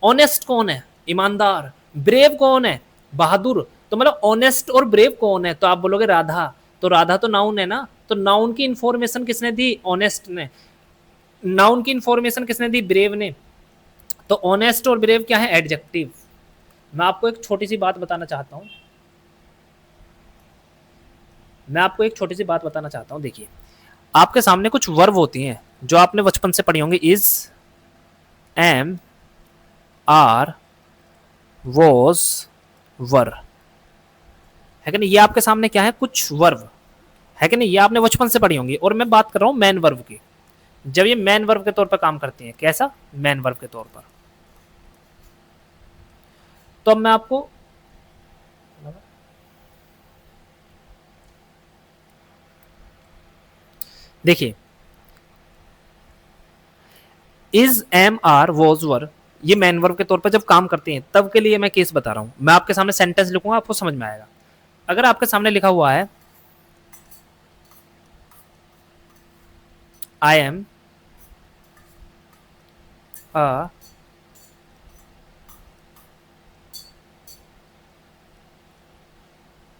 A: ऑनेस्ट कौन है? ईमानदार। ब्रेव कौन है? बहादुर। तो मतलब ऑनेस्ट और ब्रेव कौन है? तो आप बोलोगे राधा। तो राधा तो नाउन है ना, तो नाउन की इंफॉर्मेशन किसने दी? ऑनेस्ट ने। नाउन की इंफॉर्मेशन किसने दी? ब्रेव ने। तो ऑनेस्ट और ब्रेव क्या है? एडजेक्टिव। मैं आपको एक छोटी सी बात बताना चाहता हूं, देखिए आपके सामने कुछ वर्ब होती हैं जो आपने बचपन से पढ़ी होंगी, इज, एम, आर, वॉज, वर, है कि नहीं? ये आपके सामने क्या है? कुछ वर्ब है कि नहीं? ये आपने बचपन से पढ़ी होंगी। और मैं बात कर रहा हूं मैन वर्ब की, जब ये मैन वर्ब के तौर पर काम करती हैं। कैसा? मैन वर्ब के तौर पर। तो अब मैं आपको देखिए, इज, एम, आर, वॉज, वर, ये मैन वर्ब के तौर पर जब काम करते हैं तब के लिए मैं केस बता रहा हूं। मैं आपके सामने सेंटेंस लिखूंगा, आपको समझ में आएगा। अगर आपके सामने लिखा हुआ है आई एम अ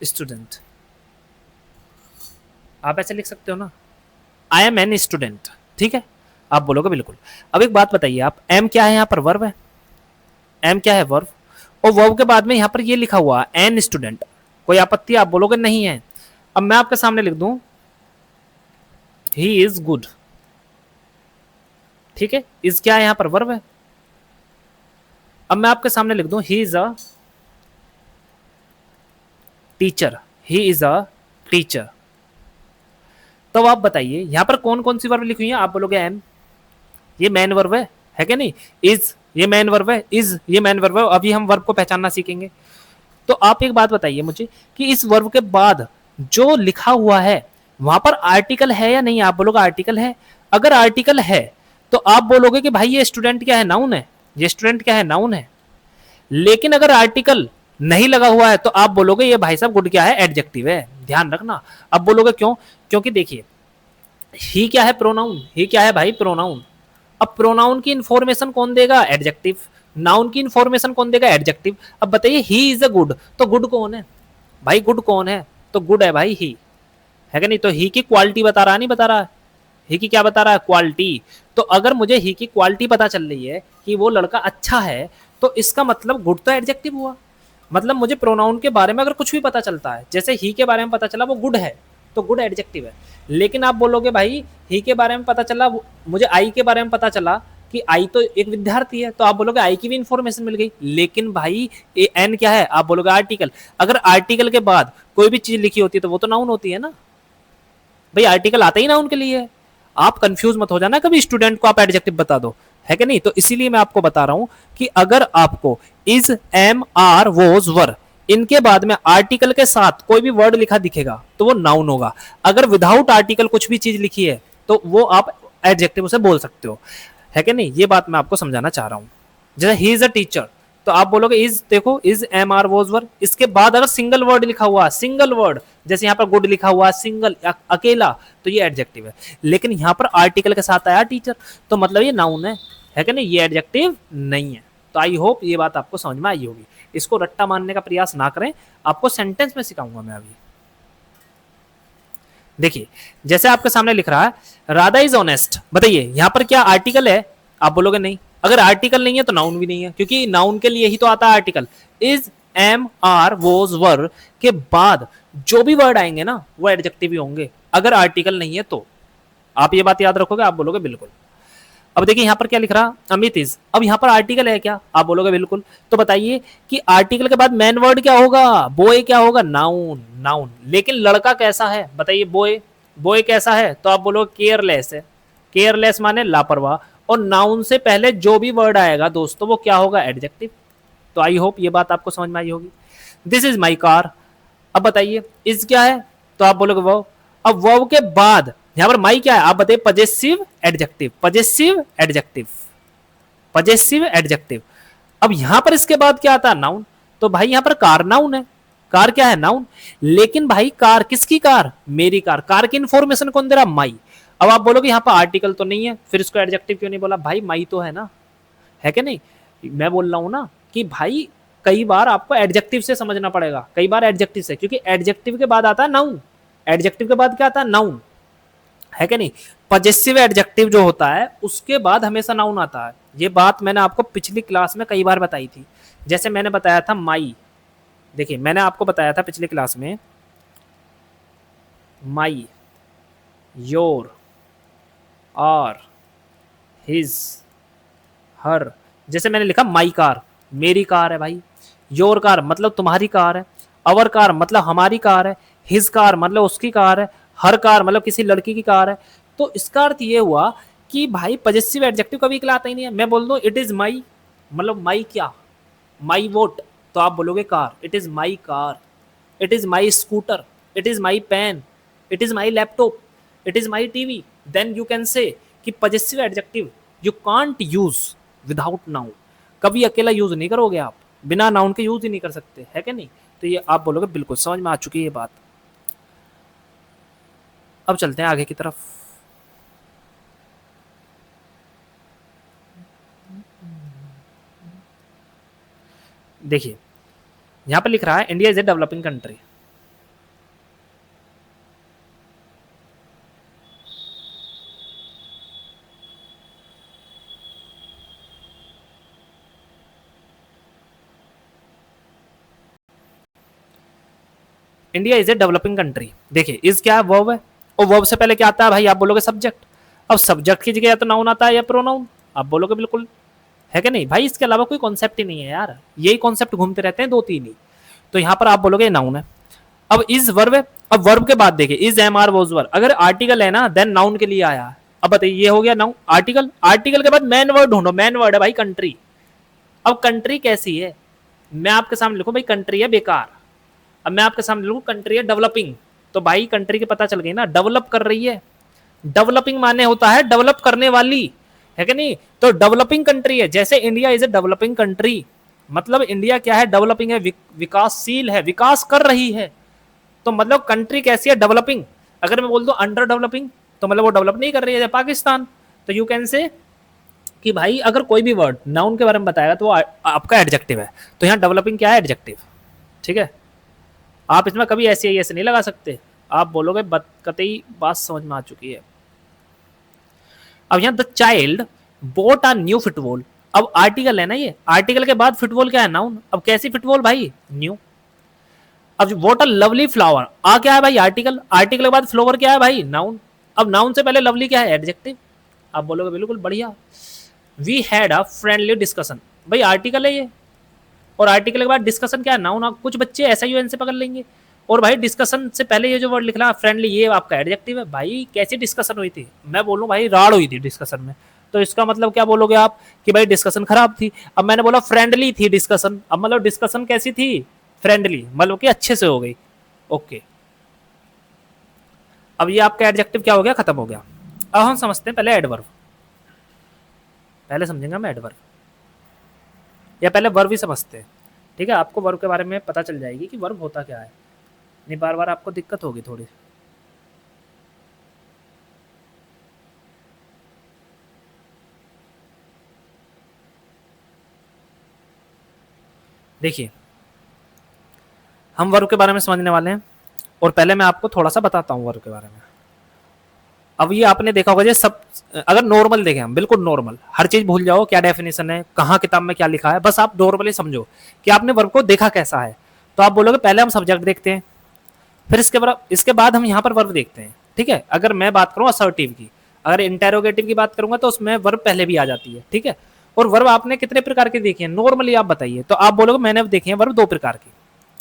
A: स्टूडेंट, आप ऐसे लिख सकते हो ना, आई एम एन स्टूडेंट, ठीक है? आप बोलोगे बिल्कुल। अब एक बात बताइए आप, एम क्या है? यहां पर वर्ब है। एम क्या है? वर्ब। और वर्ब के बाद में यहां पर ये लिखा हुआ है एन स्टूडेंट, कोई आपत्ति? आप बोलोगे नहीं है। अब मैं आपके सामने लिख दूं ही इज गुड, ठीक है? इज क्या है? यहां पर वर्ब है। अब मैं आपके सामने लिख दूं he is a teacher, he is a teacher, तो आप बताइए यहां पर कौन कौन सी वर्ब लिखी हुई है? आप बोलोगे एम, ये मैन वर्ब है कि नहीं? इज, ये मैन वर्ब है। इज, ये मैन वर्ब है। अभी हम वर्ब को पहचानना सीखेंगे। तो आप एक बात बताइए मुझे कि इस वर्ब के बाद जो लिखा हुआ है वहां पर आर्टिकल है या नहीं? आप बोलोगे आर्टिकल है। अगर आर्टिकल है तो आप बोलोगे कि भाई ये स्टूडेंट क्या है? नाउन है। ये स्टूडेंट क्या है? नाउन है। लेकिन अगर आर्टिकल नहीं लगा हुआ है तो आप बोलोगे ये भाई साहब गुड क्या है? एडजेक्टिव है। ध्यान रखना। अब बोलोगे क्यों? क्योंकि देखिए ही क्या है? प्रोनाउन। ही क्या है भाई? प्रोनाउन। अब प्रोनाउन की इंफॉर्मेशन कौन देगा? एडजेक्टिव। नाउन की इंफॉर्मेशन कौन देगा? एडजेक्टिव। अब बताइए ही इज अ गुड, तो गुड कौन है भाई? गुड कौन है? तो गुड है भाई ही, है कि नहीं? तो ही की क्वालिटी बता रहा, नहीं बता रहा? ही की क्या बता रहा है? क्वालिटी। तो अगर मुझे ही की क्वालिटी पता चल रही है कि वो लड़का अच्छा है, तो इसका मतलब गुड तो एडजेक्टिव हुआ। मतलब मुझे प्रोनाउन के बारे में अगर कुछ भी पता चलता है, जैसे ही के बारे में पता चला वो गुड है, तो गुड एडजेक्टिव है। लेकिन आप बोलोगे भाई ही के बारे में पता चला, मुझे आई के बारे में पता चला कि आई तो एक विद्यार्थी है, तो आप बोलोगे आई की भी इंफॉर्मेशन मिल गई। लेकिन भाई एन क्या है? आप बोलोगे आर्टिकल। अगर आर्टिकल के बाद कोई भी चीज लिखी होती है तो वो तो नाउन होती है ना भाई, आर्टिकल आता ही नाउन के लिए है। आप कंफ्यूज मत हो जाना कभी स्टूडेंट को आप एडजेक्टिव बता दो, है कि नहीं? तो इसीलिए मैं आपको बता रहा हूं कि अगर आपको इज, एम, आर, वॉज, वर इनके बाद में आर्टिकल के साथ कोई भी वर्ड लिखा दिखेगा तो वो नाउन होगा। अगर विदाउट आर्टिकल कुछ भी चीज लिखी है तो वो आप एडजेक्टिव उसे बोल सकते हो, है कि नहीं? ये बात मैं आपको समझाना चाह रहा हूं। जैसे ही इज अ टीचर, तो आप बोलोगे इज, देखो इज, एम, आर, वॉज, वर, इसके बाद अगर सिंगल वर्ड लिखा हुआ, सिंगल वर्ड, जैसे यहाँ पर गुड लिखा हुआ सिंगल, अकेला, तो ये एडजेक्टिव है। लेकिन यहाँ पर आर्टिकल के साथ आया टीचर, तो मतलब ये नाउन है कि नहीं? ये एडजेक्टिव नहीं है। तो आई होप ये बात आपको समझ में आई होगी। इसको रट्टा मानने का प्रयास ना करें, आपको सेंटेंस में सिखाऊंगा मैं अभी। देखिए जैसे आपके सामने लिख रहा है राधा इज ऑनेस्ट, बताइए यहां पर क्या आर्टिकल है? आप बोलोगे नहीं। अगर आर्टिकल नहीं है तो नाउन भी नहीं है, क्योंकि नाउन के लिए ही तो आता है article. Is, am, are, was, were के बाद जो भी वर्ड आएंगे ना वो एडजेक्टिव ही होंगे, अगर आर्टिकल नहीं है तो। आप ये बात याद रखोगे, आप बोलोगे बिल्कुल। अब देखिए यहाँ पर क्या लिख रहा, अमित इज, अब यहाँ पर आर्टिकल है क्या, आप बोलोगे बिल्कुल। तो बताइए कि आर्टिकल के बाद मेन वर्ड क्या होगा, बॉय क्या होगा, नाउन, नाउन। लेकिन लड़का कैसा है बताइए, बॉय, बॉय कैसा है, तो आप बोलोगे केयरलेस है। केयरलेस माने लापरवाह, और नाउन से पहले जो भी वर्ड आएगा दोस्तों वो क्या होगा, एडजेक्टिव। तो आई होप ये बात आपको समझ में आई होगी। दिस इज माई कार, अब बताइए इज क्या है, तो आप बोलोगे वर्ब। अब वर्ब के बाद यहां पर माई क्या है, आप बताइए, possessive adjective, possessive adjective, possessive adjective. अब यहां पर इसके बाद क्या आता है, नाउन। तो भाई यहां पर कार नाउन है, कार क्या है, नाउन। लेकिन भाई कार किसकी कार, मेरी कार, कार की इंफॉर्मेशन कौन दे रहा, माई। अब आप बोलोगे यहां पर आर्टिकल तो नहीं है, फिर इसको एडजेक्टिव क्यों नहीं बोला, भाई माई तो है ना, है कि नहीं। मैं बोल रहा हूं ना कि भाई कई बार आपको एडजेक्टिव से समझना पड़ेगा, कई बार एडजेक्टिव से, क्योंकि एडजेक्टिव के बाद आता है नाउन, एडजेक्टिव के बाद क्या आता है, नाउन, है कि नहीं। पजेसिव एडजेक्टिव जो होता है उसके बाद हमेशा नाउन आता है। ये बात मैंने आपको पिछली क्लास में कई बार बताई थी। जैसे मैंने बताया था माई, देखिए मैंने आपको बताया था पिछली क्लास में, माई, योर, आर, हिज, हर। जैसे मैंने लिखा माई कार, मेरी कार है भाई। योर कार मतलब तुम्हारी कार है, अवर कार मतलब हमारी कार है, हिज कार मतलब उसकी कार है, हर कार मतलब किसी लड़की की कार है। तो इसका अर्थ ये हुआ कि भाई पजेसिव एडजेक्टिव कभी कहलाता ही नहीं है। मैं बोल दूं इट इज माई, मतलब माई क्या, माई वोट, तो आप बोलोगे car, it is my car, it is my scooter, it is my pen, it is my laptop, it is my TV. Then you can say कि possessive adjective you can't use without noun, कभी अकेला use नहीं करोगे आप, बिना noun के use ही नहीं कर सकते, है कि नहीं। तो ये आप बोलोगे बिल्कुल समझ में आ चुकी है ये बात। अब चलते हैं आगे की तरफ। देखिए यहां पर लिख रहा है India is a developing country. India is a developing country. देखिए इज क्या है, वर्ब है, और वर्ब से पहले क्या आता है भाई, आप बोलोगे सब्जेक्ट। अब सब्जेक्ट की जगह या तो नाउन आता है या प्रोनाउन, आप बोलोगे बिल्कुल, है कि नहीं भाई। इसके अलावा कोई कॉन्सेप्ट ही नहीं है यार, यही कॉन्सेप्ट घूमते रहते हैं दो तीन ही। तो यहाँ पर आप बोलोगे नाउन है। अब इज वर्ब है, अब वर्ब के बाद देखिए इज, एम, आर, वोज, वर, अगर आर्टिकल है ना देन नाउन के लिए आया। अब बताइए ये हो गया नाउन, आर्टिकल, आर्टिकल के बाद मेन वर्ड ढूंढो, मेन वर्ड है भाई कंट्री। अब कंट्री कैसी है, मैं आपके सामने लिखूं भाई कंट्री है बेकार, अब मैं आपके सामने लिखूं कंट्री है डेवलपिंग, तो भाई कंट्री की पता चल गई ना, डेवलप कर रही है। डेवलपिंग माने होता है डेवलप करने वाली, है कि नहीं। तो डेवलपिंग कंट्री है, जैसे India is a developing country, मतलब इंडिया क्या है, डेवलपिंग है, विकासशील है, विकास कर रही है। तो मतलब कंट्री कैसी है, डेवलपिंग। अगर मैं बोल दूं अंडर डेवलपिंग, तो मतलब वो डेवलप नहीं कर रही है, पाकिस्तान। तो यू कैन से कि भाई अगर कोई भी वर्ड नाउन के बारे में बताएगा तो वो आपका एडजेक्टिव है। तो यहाँ डेवलपिंग क्या है, एडजेक्टिव, ठीक है। आप इसमें कभी ऐसे ऐसे नहीं लगा सकते, आप बोलोगे कतई बात समझ में आ चुकी है। अब यहाँ the child bought a new football, अब आर्टिकल है ना, ये आर्टिकल के बाद फुटबॉल क्या है, नाउन। अब कैसी फुटबॉल भाई, न्यू। अब वॉट अ लवली फ्लावर, आ क्या है भाई, आर्टिकल, आर्टिकल के बाद फ्लावर क्या है भाई, नाउन। अब नाउन से पहले लवली क्या है, एडजेक्टिव। आप बोलोगे बिल्कुल बढ़िया। We had a friendly discussion, भाई आर्टिकल है ये, और आर्टिकल के बाद डिस्कशन क्या है, नाउन। कुछ बच्चे ऐसा ही से पकड़ लेंगे, और भाई डिस्कशन से पहले ये जो वर्ड लिख रहा है फ्रेंडली, ये आपका एडजेक्टिव है। भाई कैसी डिस्कशन हुई थी, मैं बोलूं भाई राड़ हुई थी डिस्कशन में, तो इसका मतलब क्या बोलोगे आप कि भाई डिस्कशन खराब थी। अब मैंने बोला फ्रेंडली थी डिस्कशन, अब मतलब डिस्कशन कैसी थी, फ्रेंडली, मतलब कि अच्छे से हो गई, ओके। अब ये आपका एडजेक्टिव क्या हो गया, खत्म हो गया। अब हम समझते हैं पहले एडवर्ब, पहले समझेंगे हम एडवर्ब, या पहले वर्ब ही समझते हैं, ठीक है। आपको वर्ब के बारे में पता चल जाएगी कि वर्ब होता क्या है, नहीं बार बार आपको दिक्कत होगी थोड़ी। देखिए हम वर्ब के बारे में समझने वाले हैं, और पहले मैं आपको थोड़ा सा बताता हूँ वर्ब के बारे में। अब ये आपने देखा होगा, जैसे सब अगर नॉर्मल देखें हम, बिल्कुल नॉर्मल, हर चीज भूल जाओ, क्या डेफिनेशन है, कहाँ किताब में क्या लिखा है, बस आप नॉर्मली समझो कि आपने वर्ब को देखा कैसा है। तो आप बोलोगे पहले हम सब्जेक्ट देखते हैं, फिर इसके बाद हम यहाँ पर वर्ब देखते हैं। ठीक है, अगर मैं बात करूँ असर्टिव की, अगर इंटेरोगेटिव की बात करूंगा तो उसमें वर्ब पहले भी आ जाती है। ठीक है, और वर्ब आपने कितने प्रकार के देखे हैं नॉर्मली आप बताइए, तो आप बोलोगे मैंने देखे हैं वर्ब 2 प्रकार की,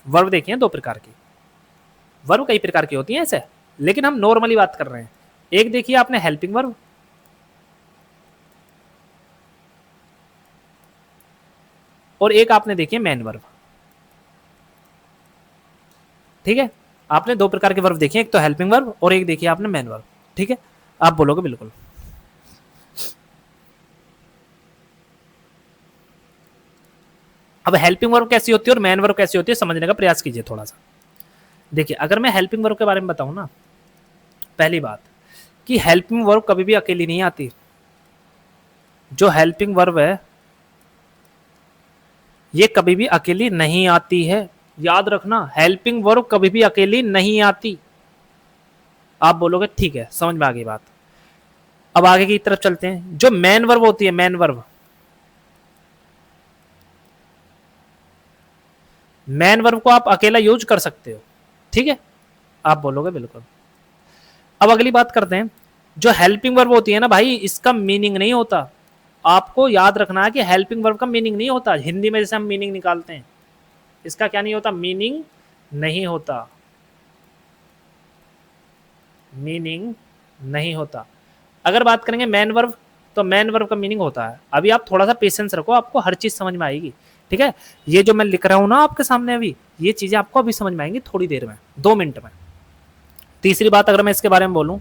A: वर्ब देखी है 2 प्रकार की। वर्ब कई प्रकार की होती है ऐसे, लेकिन हम नॉर्मली बात कर रहे हैं। एक देखिए आपने हेल्पिंग वर्ब, और एक आपने देखी है मेन वर्ब। ठीक है, आपने 2 प्रकार के वर्ब देखे, एक तो हेल्पिंग वर्ब और एक देखिए आपने मेन वर्ब। ठीक है, आप बोलोगे बिल्कुल। अब हेल्पिंग वर्ब कैसी होती है और मेन वर्ब कैसी होती है समझने का प्रयास कीजिए थोड़ा सा। देखिए, अगर मैं हेल्पिंग वर्ब के बारे में बताऊं ना, पहली बात कि हेल्पिंग वर्ब कभी भी अकेली नहीं आती। जो हेल्पिंग वर्ब है ये कभी भी अकेली नहीं आती है, याद रखना, हेल्पिंग वर्ब कभी भी अकेली नहीं आती। आप बोलोगे ठीक है, समझ में आ गई बात। अब आगे की तरफ चलते हैं। जो मेन वर्ब होती है, मेन वर्ब को आप अकेला यूज कर सकते हो। ठीक है, आप बोलोगे बिल्कुल। अब अगली बात करते हैं। जो हेल्पिंग वर्ब होती है ना भाई, इसका मीनिंग नहीं होता। आपको याद रखना है कि हेल्पिंग वर्ब का मीनिंग नहीं होता। हिंदी में जैसे हम मीनिंग निकालते हैं, इसका क्या नहीं होता, मीनिंग नहीं होता, मीनिंग नहीं होता। अगर बात करेंगे मेन वर्ब, तो मेन वर्ब का मीनिंग होता है। अभी आप थोड़ा सा पेशेंस रखो, आपको हर चीज समझ में आएगी। ठीक है, ये जो मैं लिख रहा हूं ना आपके सामने अभी, ये चीजें आपको अभी समझ में आएंगी थोड़ी देर में, 2 मिनट में। तीसरी बात अगर मैं इसके बारे में बोलूं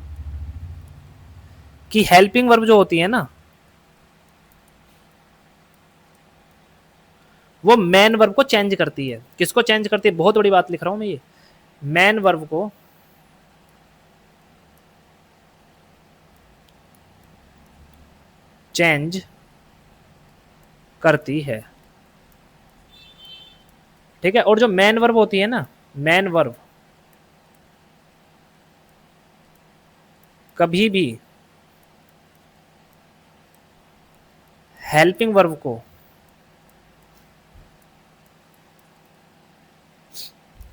A: कि हेल्पिंग वर्ब जो होती है ना, वो मेन वर्ब को चेंज करती है। किसको चेंज करती है, बहुत बड़ी बात लिख रहा हूं मैं, ये मेन वर्ब को चेंज करती है। ठीक है, और जो मेन वर्ब होती है ना, मेन वर्ब कभी भी हेल्पिंग वर्ब को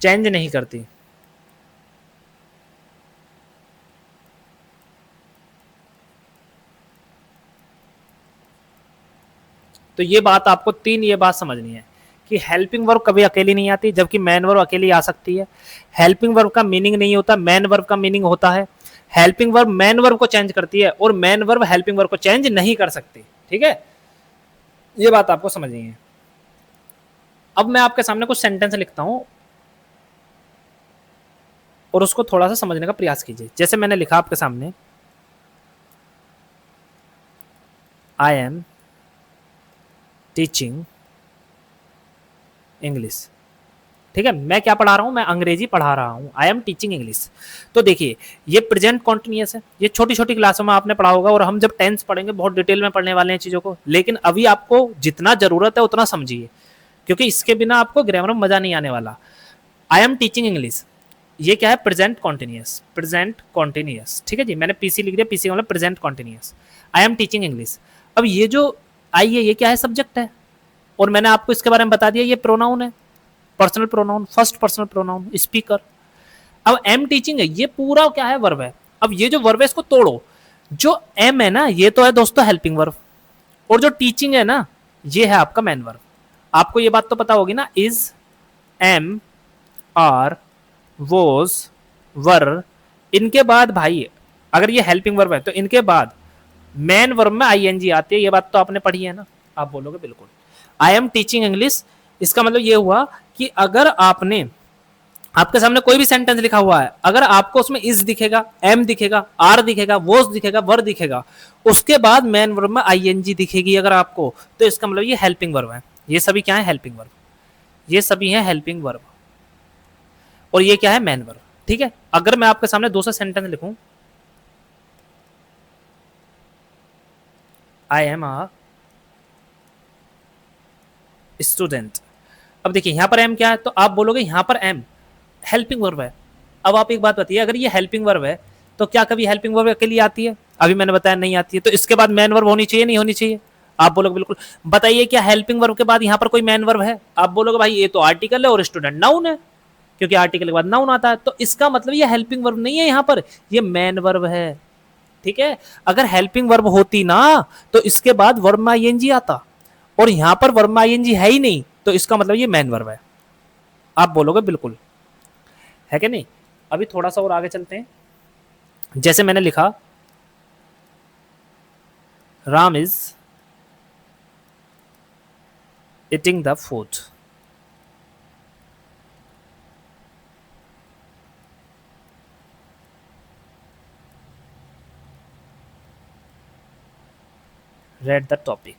A: चेंज नहीं करती। तो ये बात आपको ये बात समझनी है कि हेल्पिंग वर्ब कभी अकेली नहीं आती, जबकि मेन वर्ब अकेली आ सकती है। हेल्पिंग वर्ब का मीनिंग नहीं होता, मेन वर्ब का मीनिंग होता है। हेल्पिंग वर्ब मेन वर्ब को चेंज करती है और मेन वर्ब हेल्पिंग वर्ब को चेंज नहीं कर सकती। ठीक है, ये बात आपको समझनी है। अब मैं आपके सामने कुछ सेंटेंस लिखता हूं और उसको थोड़ा सा समझने का प्रयास कीजिए। जैसे मैंने लिखा आपके सामने, आई एम टीचिंग इंग्लिश। ठीक है, मैं क्या पढ़ा रहा हूं, मैं अंग्रेजी पढ़ा रहा हूं, आई एम टीचिंग इंग्लिश। तो देखिए, ये प्रेजेंट कॉन्टिन्यूअस है, ये छोटी छोटी क्लासों में आपने पढ़ा होगा, और हम जब टेंस पढ़ेंगे बहुत डिटेल में पढ़ने वाले हैं चीजों को, लेकिन अभी आपको जितना जरूरत है उतना समझिए, क्योंकि इसके बिना आपको ग्रामर में मजा नहीं आने वाला। आई एम टीचिंग इंग्लिश, ये क्या है, प्रेजेंट कॉन्टिन्यूअस, प्रेजेंट कॉन्टिन्यूअस। ठीक है जी, मैंने पीसी लिख दिया, पीसी मतलब present continuous. I am teaching English. अब ये जो आई है, ये क्या है, सब्जेक्ट है, और मैंने आपको इसके बारे में बता दिया, ये प्रोनाउन है, personal pronoun, first personal pronoun, speaker. अब एम टीचिंग है, ये पूरा क्या है, वर्ब है। अब ये जो वर्ब है इसको तोड़ो, जो एम है ना, ये तो है दोस्तों हेल्पिंग वर्ब, और जो टीचिंग है ना, ये है आपका मेन वर्ब। आपको ये बात तो पता होगी ना, इज, एम, आर, वोज, वर, इनके बाद भाई अगर ये हेल्पिंग वर्ब है तो इनके बाद मेन वर्ब में आईएनजी आती है। ये बात तो आपने पढ़ी है ना, आप बोलोगे बिल्कुल। आई एम टीचिंग इंग्लिश, इसका मतलब ये हुआ कि अगर आपने, आपके सामने कोई भी सेंटेंस लिखा हुआ है, अगर आपको उसमें इज दिखेगा, एम दिखेगा, आर दिखेगा, वोज दिखेगा, वर दिखेगा, उसके बाद मेन वर्ब में आईएनजी दिखेगी अगर आपको, तो इसका मतलब ये हेल्पिंग वर्ब है। ये सभी क्या है, हेल्पिंग वर्ब, ये सभी है हेल्पिंग वर्ब, और ये क्या है, मेन वर्ब। ठीक है, अगर मैं आपके सामने दूसरा सेंटेंस लिखूं, आई एम अ स्टूडेंट। अब देखिए यहां पर एम क्या है, तो आप बोलोगे यहां पर एम हेल्पिंग वर्ब है। अब आप एक बात बताइए, अगर ये हेल्पिंग वर्ब है तो क्या कभी हेल्पिंग वर्ब के लिए आती है? अभी मैंने बताया नहीं आती है। तो इसके बाद मैन वर्ब होनी चाहिए, नहीं होनी चाहिए? आप बोलोगे बिल्कुल। बताइए क्या हेल्पिंग वर्ब के बाद यहाँ पर कोई मैन वर्ब है? आप बोलोगे भाई ये तो आर्टिकल है और स्टूडेंट नाउन है, क्योंकि आर्टिकल के बाद नाउन आता है। तो इसका मतलब ये हेल्पिंग वर्ब नहीं है, यहाँ पर ये मैन वर्ब है। ठीक है, अगर हेल्पिंग वर्ब होती ना तो इसके बाद वर्ब में आईएनजी आता, और यहां पर वर्ब में आईएनजी है ही नहीं, तो इसका मतलब ये मैन वर्ब है। आप बोलोगे बिल्कुल, है कि नहीं? अभी थोड़ा सा और आगे चलते हैं। जैसे मैंने लिखा Ram is eating the food, read the topic.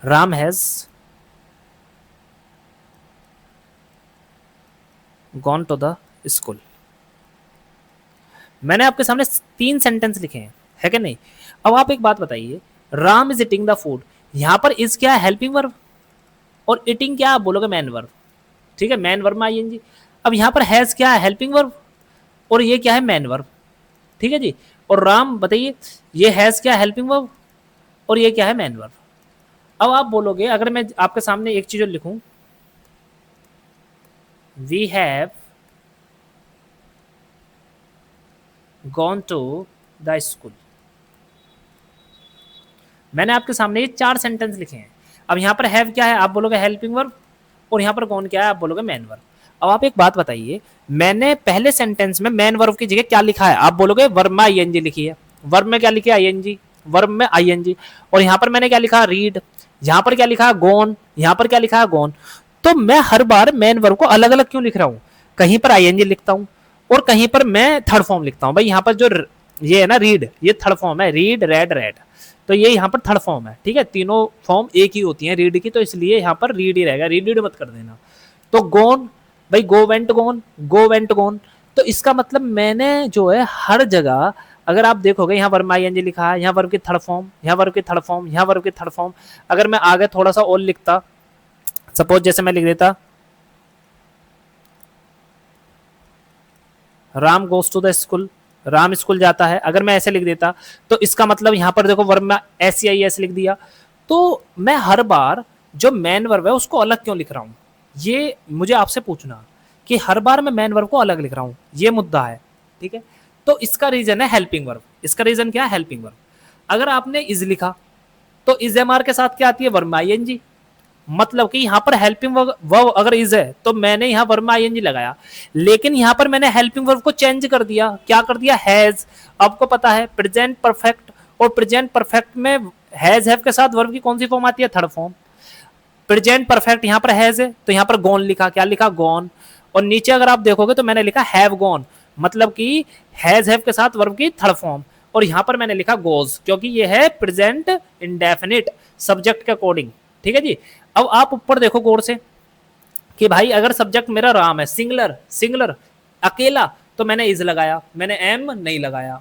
A: Ram has gone to the school. मैंने आपके सामने 3 सेंटेंस लिखे हैं, है कि नहीं? अब आप एक बात बताइए, Ram is eating the food, यहां पर इज क्या है? हेल्पिंग वर्ब, और ईटिंग क्या आप बोलोगे? Man verb. ठीक है, मैन वर्ब में आईएनजी। अब यहां पर हैज क्या है? हेल्पिंग वर्ब, और ये क्या है? Man verb. ठीक है जी। और राम बताइए, ये हैज क्या? हेल्पिंग वर्ब, और ये क्या है? Man verb. अब आप बोलोगे, अगर मैं आपके सामने एक चीज लिखूं, we have gone to the school, मैंने आपके सामने ये 4 सेंटेंस लिखे हैं। अब यहां पर हैव क्या है? आप बोलोगे हेल्पिंग वर्ब, और यहां पर गॉन क्या है? आप बोलोगे मैन वर्ब। अब आप एक बात बताइए, मैंने पहले सेंटेंस में मैन वर्ब की जगह क्या लिखा है? आप बोलोगे वर्ब में आईएनजी लिखी है। वर्ब में क्या लिखा है? आईएनजी। वर्ब में आईएनजी। और यहां पर मैंने क्या लिखा? रीड। यहां पर क्या लिखा है? गॉन। यहां पर क्या लिखा है? गॉन। तो मैं हर बार मैन वर्ब को अलग अलग क्यों लिख रहा हूं? कहीं पर आईएनजी लिखता हूं, और कहीं पर मैं थर्ड फॉर्म लिखता हूं। भाई यहां पर जो ये है ना रीड, ये थर्ड फॉर्म है। रीड, रेड, रेड, तो ये यहाँ पर थर्ड फॉर्म है। ठीक है, तीनों फॉर्म एक ही होती हैं रीड की, तो इसलिए यहाँ पर रीड ही रहेगा, रीड मत कर देना। तो गोन, भाई गो वेंट गोन, गो वेंट गोन। तो इसका मतलब मैंने जो है हर जगह, अगर आप देखोगे यहाँ वर्ब आईएनजी लिखा है, यहाँ वर्ब की थर्ड फॉर्म, यहाँ वर्ब की थर्ड फॉर्म, यहाँ वर्ब की थर्ड फॉर्म। अगर मैं आगे थोड़ा सा और लिखता, सपोज जैसे मैं लिख देता Ram goes to the school, Ram school जाता है, अगर मैं ऐसे लिख देता तो इसका मतलब यहां पर देखो वर्ब में एस आई एस लिख दिया। तो मैं हर बार जो मैन वर्ब है उसको अलग क्यों लिख रहा हूं? ये मुझे आपसे पूछना कि हर बार मैं मैन वर्ब को अलग लिख रहा हूं, ये मुद्दा है। ठीक है, तो इसका रीजन है हेल्पिंग वर्ब। इसका रीजन क्या है? Helping verb. अगर आपने इज लिखा तो इज एम आर के साथ क्या आती है? वर्ब में आईएनजी। मतलब कि यहां पर हेल्पिंग वर्ब अगर इज है तो मैंने यहां वर्ब में आईएनजी लगाया, लेकिन यहां पर मैंने हेल्पिंग वर्ब को चेंज कर दिया। क्या कर दिया? हैज। आपको पता है प्रेजेंट परफेक्ट, और प्रेजेंट परफेक्ट में हैज हैव के साथ वर्ब की कौन सी फॉर्म आती है? Third form. प्रेजेंट परफेक्ट यहां पर हैज है तो यहां पर गॉन लिखा। क्या लिखा? गॉन। और नीचे अगर आप देखोगे तो मैंने लिखा हैव गॉन, मतलब कि हैज हैव के साथ वर्ब की थर्ड फॉर्म। और यहां पर मैंने लिखा गोज, क्योंकि ये है प्रेजेंट इंडेफिनिट सब्जेक्ट के अकॉर्डिंग। ठीक है जी। अब आप ऊपर देखो गौर से कि भाई अगर सब्जेक्ट मेरा राम है, सिंगलर, सिंगलर अकेला, तो मैंने इज लगाया, मैंने एम नहीं लगाया।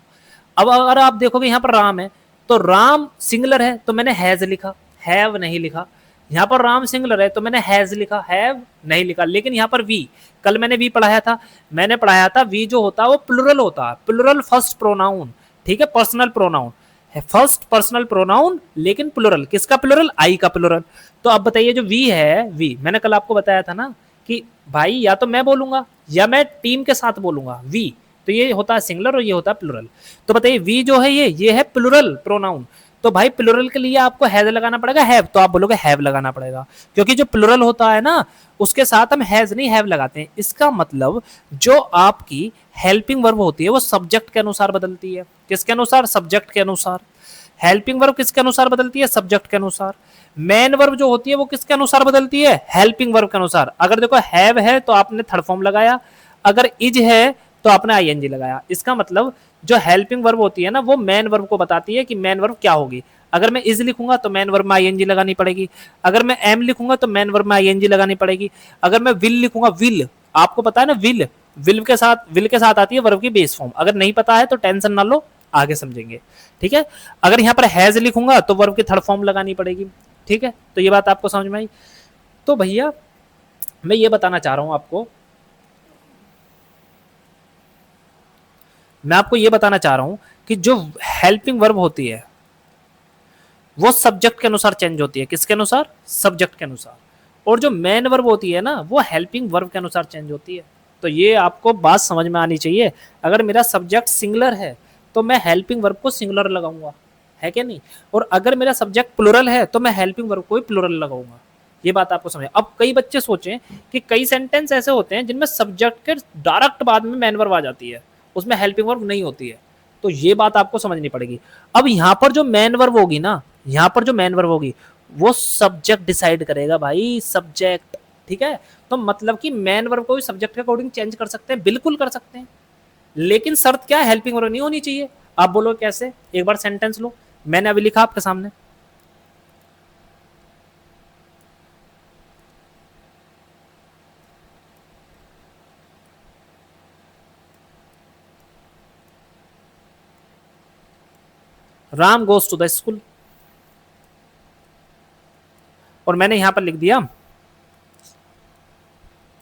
A: अब अगर आप देखोगे यहां पर राम है तो राम सिंगलर है तो मैंने हैज लिखा, हैव नहीं लिखा। यहां पर राम सिंगलर है तो मैंने हैज लिखा, हैव नहीं लिखा। लेकिन यहां पर वी, कल मैंने वी पढ़ाया था, मैंने पढ़ाया था वी जो होता है वो प्लुरल होता है, प्लुरल फर्स्ट प्रोनाउन। ठीक है, पर्सनल प्रोनाउन है, फर्स्ट पर्सनल प्रोनाउन, लेकिन प्लुरल। किसका प्लुरल? आई का प्लुरल। तो अब बताइए जो वी है, वी मैंने कल आपको बताया था ना कि भाई या तो मैं बोलूंगा या मैं टीम के साथ बोलूंगा वी, तो ये होता है सिंगुलर और ये होता है प्लुरल। तो बताइए वी जो है ये है प्लुरल प्रोनाउन। तो भाई प्लुरल के लिए आपको हैज लगाना पड़ेगा, हैव, तो आप बोलोगे हैव लगाना पड़ेगा, क्योंकि जो प्लुरल होता है ना उसके साथ हम हैज नहीं हैव लगाते हैं। इसका मतलब जो आपकी हेल्पिंग वर्ब होती है वो सब्जेक्ट के अनुसार बदलती है। किसके अनुसार? सब्जेक्ट के अनुसार। हेल्पिंग वर्ब किसके अनुसार बदलती है? सब्जेक्ट के अनुसार। मेन वर्ब जो होती है वो किसके अनुसार बदलती है? हेल्पिंग वर्ब के अनुसार। अगर देखो हैव है तो आपने थर्ड फॉर्म लगाया, अगर इज है तो आपने आईएनजी लगाया। इसका मतलब जो हेल्पिंग वर्ब होती है ना वो मेन वर्ब को बताती है कि मेन वर्ब क्या होगी। अगर मैं इज लिखूंगा तो मेन वर्ब में आईएनजी लगानी पड़ेगी, अगर मैं एम लिखूंगा तो मेन वर्ब में आईएनजी लगानी पड़ेगी, अगर मैं विल लिखूंगा, विल आपको पता है ना, विल विल के साथ आती है वर्ब की बेस फॉर्म। अगर नहीं पता है तो टेंशन ना लो, आगे समझेंगे। ठीक है, अगर यहाँ पर हैज लिखूंगा तो वर्ब की थर्ड फॉर्म लगानी पड़ेगी। ठीक है, तो ये बात आपको समझ में आई। तो भैया मैं ये बताना चाह रहा हूं आपको, मैं आपको ये बताना चाह रहा हूं कि जो हेल्पिंग वर्ब होती है वो सब्जेक्ट के अनुसार चेंज होती है। किसके अनुसार? सब्जेक्ट के अनुसार। और जो मेन वर्ब होती है ना वो हेल्पिंग वर्ब के अनुसार चेंज होती है। तो ये आपको बात समझ में आनी चाहिए। अगर मेरा सब्जेक्ट सिंगुलर है तो मैं हेल्पिंग वर्ब को सिंगुलर लगाऊंगा, है क्या नहीं? और अगर मेरा सब्जेक्ट प्लूरल है तो मैं हेल्पिंग वर्ब को ही प्लूरल लगाऊंगा। ये बात आपको समझ। अब कई बच्चे सोचें कि कई सेंटेंस ऐसे होते हैं जिनमें सब्जेक्ट के डायरेक्ट बाद में मेन वर्ब आ जाती है, उसमें हेल्पिंग वर्ब नहीं होती है। तो ये बात आपको समझनी पड़ेगी। अब यहां पर जो मेन वर्ब होगी ना, यहां पर जो मेन वर्ब होगी वो सब्जेक्ट डिसाइड करेगा भाई, सब्जेक्ट। ठीक है, तो मतलब कि मेन वर्ब को भी सब्जेक्ट के अकॉर्डिंग चेंज कर सकते हैं, बिल्कुल कर सकते हैं, लेकिन शर्त क्या है? हेल्पिंग वर्ब नहीं होनी चाहिए। आप बोलो कैसे? एक बार सेंटेंस लो, मैंने अभी लिखा आपके सामने। Ram goes to the school, और मैंने यहां पर लिख दिया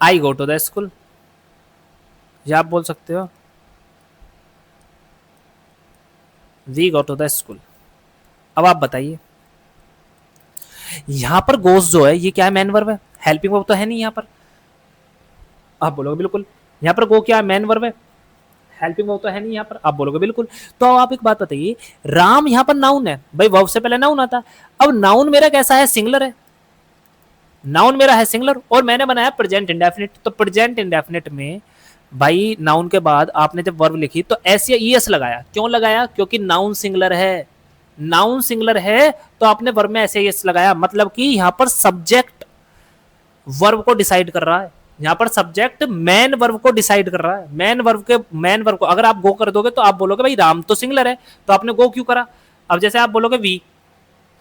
A: I go to the school. या आप बोल सकते हो we go to the school. अब आप बताइए, यहां पर गोस जो है ये क्या है? मेन वर्ब है, हेल्पिंग वर्ब तो है नहीं यहां पर। आप बोलोगे बिल्कुल। यहां पर गो क्या है? मेन वर्ब है, हेल्पिंग वर्ब तो है नहीं यहां पर। आप बोलोगे बिल्कुल। तो आप एक बात बताइए, राम यहां पर नाउन है भाई, वर्ब से पहले नाउन आता। अब नाउन मेरा कैसा है? सिंगुलर है। नाउन मेरा है सिंगुलर और मैंने बनाया प्रेजेंट इंडेफिनिट। तो प्रेजेंट इंडेफिनिट में भाई नाउन के बाद आपने जब वर्ब लिखी तो एस या ईएस लगाया। क्यों लगाया? क्योंकि नाउन सिंगुलर है। नाउन सिंगुलर है तो आपने वर्ब में ऐसे ईएस लगाया, मतलब कि यहां पर सब्जेक्ट वर्ब को डिसाइड कर रहा है। यहां पर सब्जेक्ट मेन वर्ब को डिसाइड कर रहा है। मेन वर्ब को अगर आप गो कर दोगे तो आप बोलोगे भाई राम तो सिंगुलर है तो आपने गो क्यों करा। अब जैसे आप बोलोगे वी,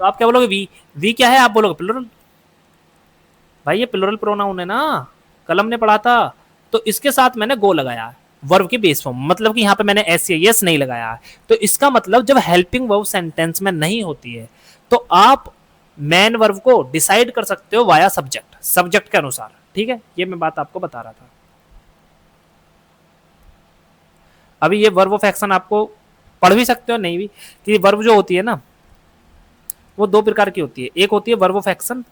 A: तो आप क्या बोलोगे? वी। वी क्या है? आप बोलोगे प्लूरल। भाई ये प्लूरल प्रोनाउन है ना, कलम ने पढ़ा था। तो इसके साथ मैंने गो लगाया वर्ब की बेस फॉर्म, मतलब कि यहां पे मैंने एस या यस नहीं लगाया। तो इसका मतलब जब हेल्पिंग वर्ब सेंटेंस में नहीं होती है तो आप मेन वर्ब को डिसाइड कर सकते हो वाया सब्जेक्ट, सब्जेक्ट के अनुसार। ठीक है, ये मैं बात आपको बता रहा था। अभी ये वर्ब ऑफ एक्शन आपको पढ़ भी सकते हो नहीं भी, कि वर्ब जो होती है ना वो दो प्रकार की होती है। एक होती है वर्ब ऑफ एक्शन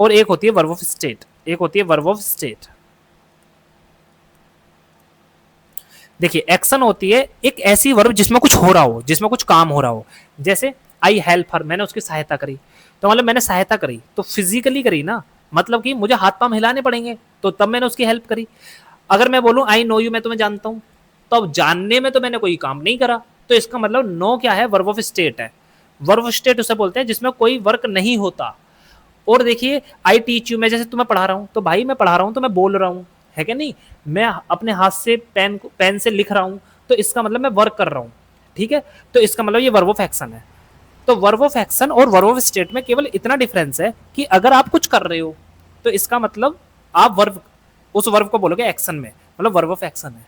A: और एक होती है वर्ब ऑफ स्टेट। एक होती है वर्ब ऑफ स्टेट। देखिए एक्शन होती है एक ऐसी वर्ब जिसमें कुछ हो रहा हो, जिसमें कुछ काम हो रहा हो। जैसे आई हेल्प हर, मैंने उसकी सहायता करी। तो मतलब मैंने सहायता करी तो फिजिकली करी ना, मतलब कि मुझे हाथ पांव हिलाने पड़ेंगे तो तब मैंने उसकी हेल्प करी। अगर मैं बोलूं आई नो यू, मैं तुम्हें जानता हूं, तो अब जानने में तो मैंने कोई काम नहीं करा। तो इसका मतलब नो क्या है? वर्ब ऑफ स्टेट है। वर्ब ऑफ स्टेट उसे बोलते हैं जिसमें कोई वर्क नहीं होता। और देखिए आई टीच यू, मैं जैसे तुम्हें पढ़ा रहा हूं तो भाई मैं पढ़ा रहा हूं तो मैं बोल रहा हूं, है क्या नहीं? मैं अपने हाथ से पेन से लिख रहा हूं तो इसका मतलब मैं वर्क कर रहा हूं। ठीक है, तो इसका मतलब ये वर्ब ऑफ एक्शन है। तो वर्ब ऑफ एक्शन और वर्ब ऑफ स्टेट में केवल इतना डिफरेंस है कि अगर आप कुछ कर रहे हो तो इसका मतलब आप वर्ब, उस वर्ब को बोलोगे एक्शन में, मतलब वर्ब ऑफ एक्शन है।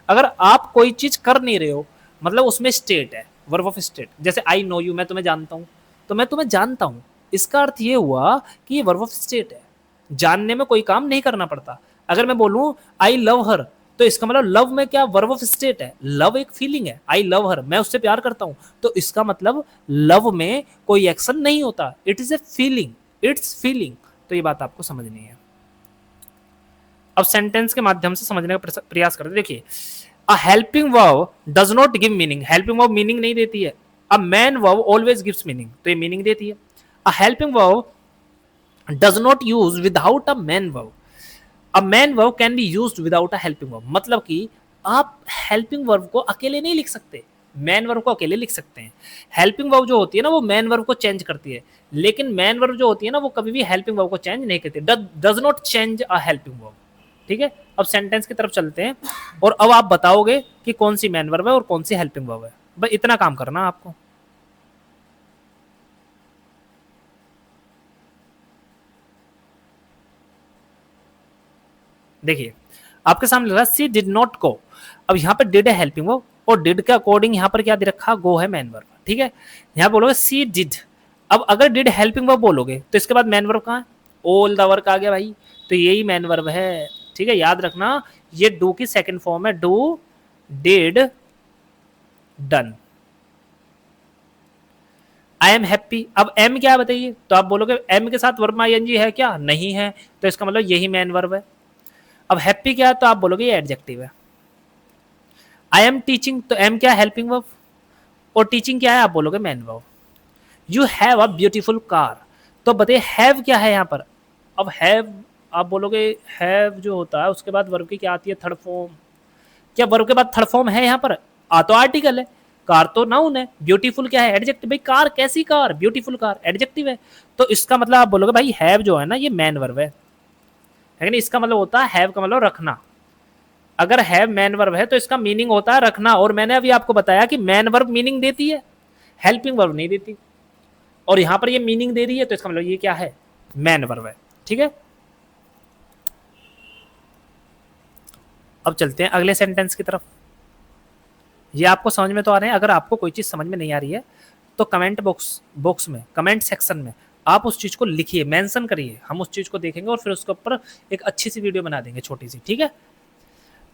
A: अगर आप कोई चीज कर नहीं रहे हो मतलब उसमें स्टेट है, वर्ब ऑफ स्टेट। जैसे आई नो यू, मैं तुम्हें जानता हूं, तो मैं तुम्हें जानता हूं, इसका अर्थ ये हुआ कि ये वर्ब ऑफ स्टेट है, जानने में कोई काम नहीं करना पड़ता। अगर मैं बोलूं आई लव हर, तो इसका मतलब लव में क्या? वर्ब ऑफ स्टेट है। लव एक फीलिंग है, आई लव हर, मैं उससे प्यार करता हूं, तो इसका मतलब लव में कोई एक्शन नहीं होता, it is a feeling, it's feeling. तो ये बात आपको समझनी है। अब सेंटेंस के माध्यम से समझने का प्रयास करते। देखिए a helping verb does not give meaning, helping verb meaning नहीं देती है। A man verb always gives meaning, तो ये मीनिंग देती है। A helping verb does not use without a man verb, a man verb can be used without a helping verb. मतलब कि आप हेल्पिंग वर्ब को अकेले नहीं लिख सकते, मैन वर्ब को अकेले लिख सकते हैं। हेल्पिंग वर्ब जो होती है ना वो मैन वर्ब को चेंज करती है, लेकिन मैन वर्ब जो होती है ना वो कभी भी हेल्पिंग वर्ब को चेंज नहीं करती, does not change a helping verb. ठीक है, अब सेंटेंस की तरफ चलते हैं और अब आप बताओगे कि कौन सी मैन वर्ब है और कौन सी हेल्पिंग वर्ब है। बस इतना काम करना आपको। देखिए आपके सामने लगा सी डिड नॉट गो। अब यहाँ पर डिड है हेल्पिंग वर्ब और डिड के अकॉर्डिंग यहाँ पर क्या दे रखा? गो है मैन वर्ब। ठीक है, यहाँ बोलोगे सी डिड अब अगर डिड हेल्पिंग वर्ब बोलोगे तो इसके बाद मैन वर्ब कहाँ है, ऑल द वर्क आ गया भाई, तो यही मैन वर्ब है। ठीक है, याद रखना ये डू की सेकंड फॉर्म है, do, did, done. I am happy, अब एम क्या है बताइए, तो आप बोलोगे एम के साथ वर्ब आईएनजी है क्या, नहीं है, तो इसका मतलब यही मैन वर्ब है। अब हैप्पी क्या है, तो आप बोलोगे ये एडजेक्टिव है। आई एम टीचिंग, तो एम क्या है, हेल्पिंग वर्ब, और टीचिंग क्या है, आप बोलोगे man verb. You have a beautiful car, तो बताइए हैव क्या है यहाँ पर, अब हैव आप बोलोगे हैव जो होता है उसके बाद वर्ब की क्या आती है, थर्ड फॉर्म, क्या वर्ब के बाद थर्ड फॉर्म है यहाँ पर, आ तो आर्टिकल है, कार तो नाउन है, ब्यूटीफुल क्या है, एडजेक्टिव, भाई कार कैसी कार, ब्यूटीफुल कार एडजेक्टिव है, तो इसका मतलब आप बोलोगे भाई हैव जो है ना ये मैन वर्ब है, लेकिन इसका मतलब होता है हैव का मतलब रखना, अगर हैव मैन वर्ब है तो इसका मीनिंग होता है रखना, और मैंने अभी आपको बताया कि मैन वर्ब मीनिंग देती है, हेल्पिंग वर्ब नहीं देती, और यहां पर ये मीनिंग दे रही है तो इसका मतलब ये क्या है, मैन वर्ब है। ठीक है, अब चलते हैं अगले सेंटेंस की तरफ। ये आपको समझ में तो आ रहे हैं, अगर आपको कोई चीज समझ में नहीं आ रही है तो कमेंट बॉक्स में, कमेंट सेक्शन में आप उस चीज को लिखिए, मेंशन करिए, हम उस चीज को देखेंगे और फिर उसके ऊपर एक अच्छी सी वीडियो बना देंगे छोटी सी। ठीक है,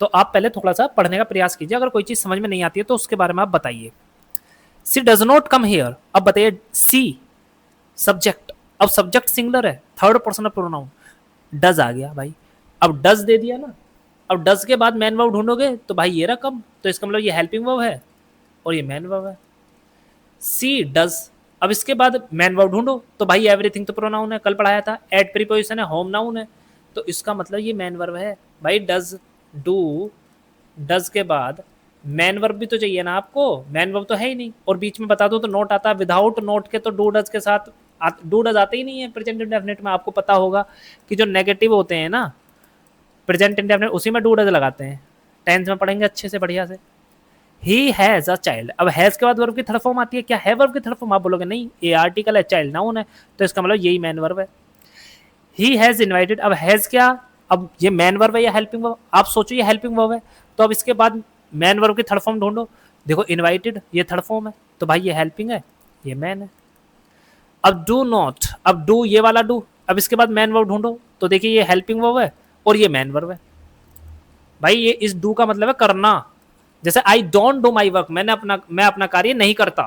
A: तो आप पहले थोड़ा सा पढ़ने का प्रयास कीजिए, अगर कोई चीज समझ में नहीं आती है तो उसके बारे में आप बताइए। She does not come here, अब बताइए सी सब्जेक्ट, अब सब्जेक्ट सिंगुलर है, third person of pronoun, does आ गया भाई, अब डज दे दिया ना, अब डज के बाद मैन वर्ब ढूंढोगे तो भाई ये रहा कम, तो इसका मतलब ये हेल्पिंग वर्ब है और ये मैन वर्ब है। सी डज, अब इसके बाद मैन वर्ब ढूंढो तो भाई एवरीथिंग तो प्रोनाउन है, कल पढ़ाया था, एट प्रीपोजिशन है, होम नाउन है, तो इसका मतलब ये मैन वर्ब है भाई। डज, डू, डज के बाद मैन वर्ब भी तो चाहिए ना आपको, मैन वर्ब तो है ही नहीं, और बीच में बता दो तो नोट आता है, विदाउट नोट के तो डू डज के साथ डू डज आते ही नहीं है प्रेजेंट इंडेफिनिट में। आपको पता होगा कि जो नेगेटिव होते हैं ना प्रेजेंट इंडेफिनिट उसी में डू डज लगाते हैं, टेंस में पढ़ेंगे अच्छे से बढ़िया से। ही हैज अ चाइल्ड, अब हैज के बाद वर्ब की थर्ड फॉर्म आती है, क्या है वर्ब की थर्ड फॉर्म, आप बोलोगे नहीं ये आर्टिकल है, चाइल्ड नाउन है, तो इसका मतलब यही मैन वर्ब है। ही हैज इनवाइटेड, अब हैज क्या, अब ये मैन वर्ब है या हेल्पिंग वर्ब, आप सोचो ये हेल्पिंग वर्ब है, तो अब इसके बाद मैन वर्ब की थर्ड फॉर्म ढूंढो, देखो इनवाइटेड ये थर्ड फॉर्म है, तो भाई ये हेल्पिंग है, ये मैन है। अब डू नॉट, अब डू ये वाला डू, अब इसके बाद मैन वर्ब ढूंढो, तो देखिए ये हेल्पिंग वर्ब है और ये मैन वर्ब है। भाई ये इस डू का मतलब है करना, जैसे I don't do my work, मैं अपना कार्य नहीं करता,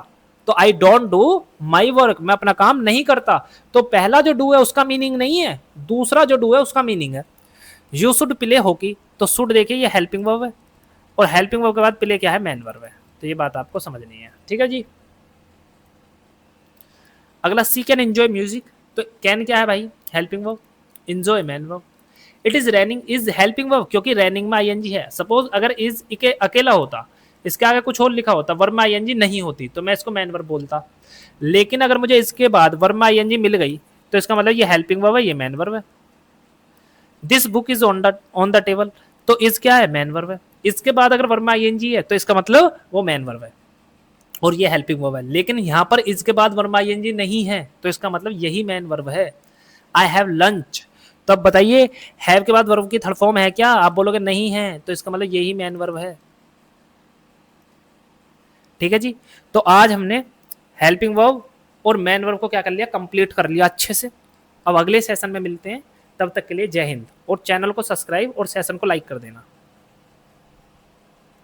A: तो I don't do my work, मैं अपना काम नहीं करता, तो पहला जो डू है उसका मीनिंग नहीं है, दूसरा जो डू है उसका मीनिंग है। यू शुड प्ले हॉकी, तो शुड देखिए ये हेल्पिंग वर्ब है, और हेल्पिंग वर्ब के बाद प्ले क्या है, मैन वर्ब है, तो ये बात आपको समझनी है। ठीक है जी, अगला सी कैन एंजॉय म्यूजिक, तो कैन क्या है भाई, helping verb, enjoy main verb. It is raining, is helping verb क्योंकि रैनिंग में आईएनजी है, सपोज अगर इज अकेला होता, इसके आगे कुछ और लिखा होता, वर्ब में आईएनजी नहीं होती, तो मैं इसको मैन वर्ब बोलता, लेकिन अगर मुझे इसके बाद वर्ब में आईएनजी मिल गई तो इसका मतलब ये हेल्पिंग वर्ब है, ये मैन वर्ब है। This book is on the table, तो इज क्या है, मैन वर्ब है, इसके बाद अगर वर्ब में आईएनजी है तो इसका मतलब वो मैन वर्ब है और ये हेल्पिंग वर्ब है, लेकिन यहां पर इसके बाद वर्ब में आईएनजी नहीं है तो इसका मतलब यही मैन वर्ब है। आई हैव लंच, तो अब बताइए हैव के बाद वर्ब की थर्ड फॉर्म है क्या, आप बोलोगे नहीं है, तो इसका मतलब यही मैन वर्ब है। ठीक है जी, तो आज हमने हेल्पिंग वर्ब और मैन वर्ब को क्या कर लिया, कंप्लीट कर लिया अच्छे से। अब अगले सेशन में मिलते हैं, तब तक के लिए जय हिंद, और चैनल को सब्सक्राइब और सेशन को लाइक कर देना।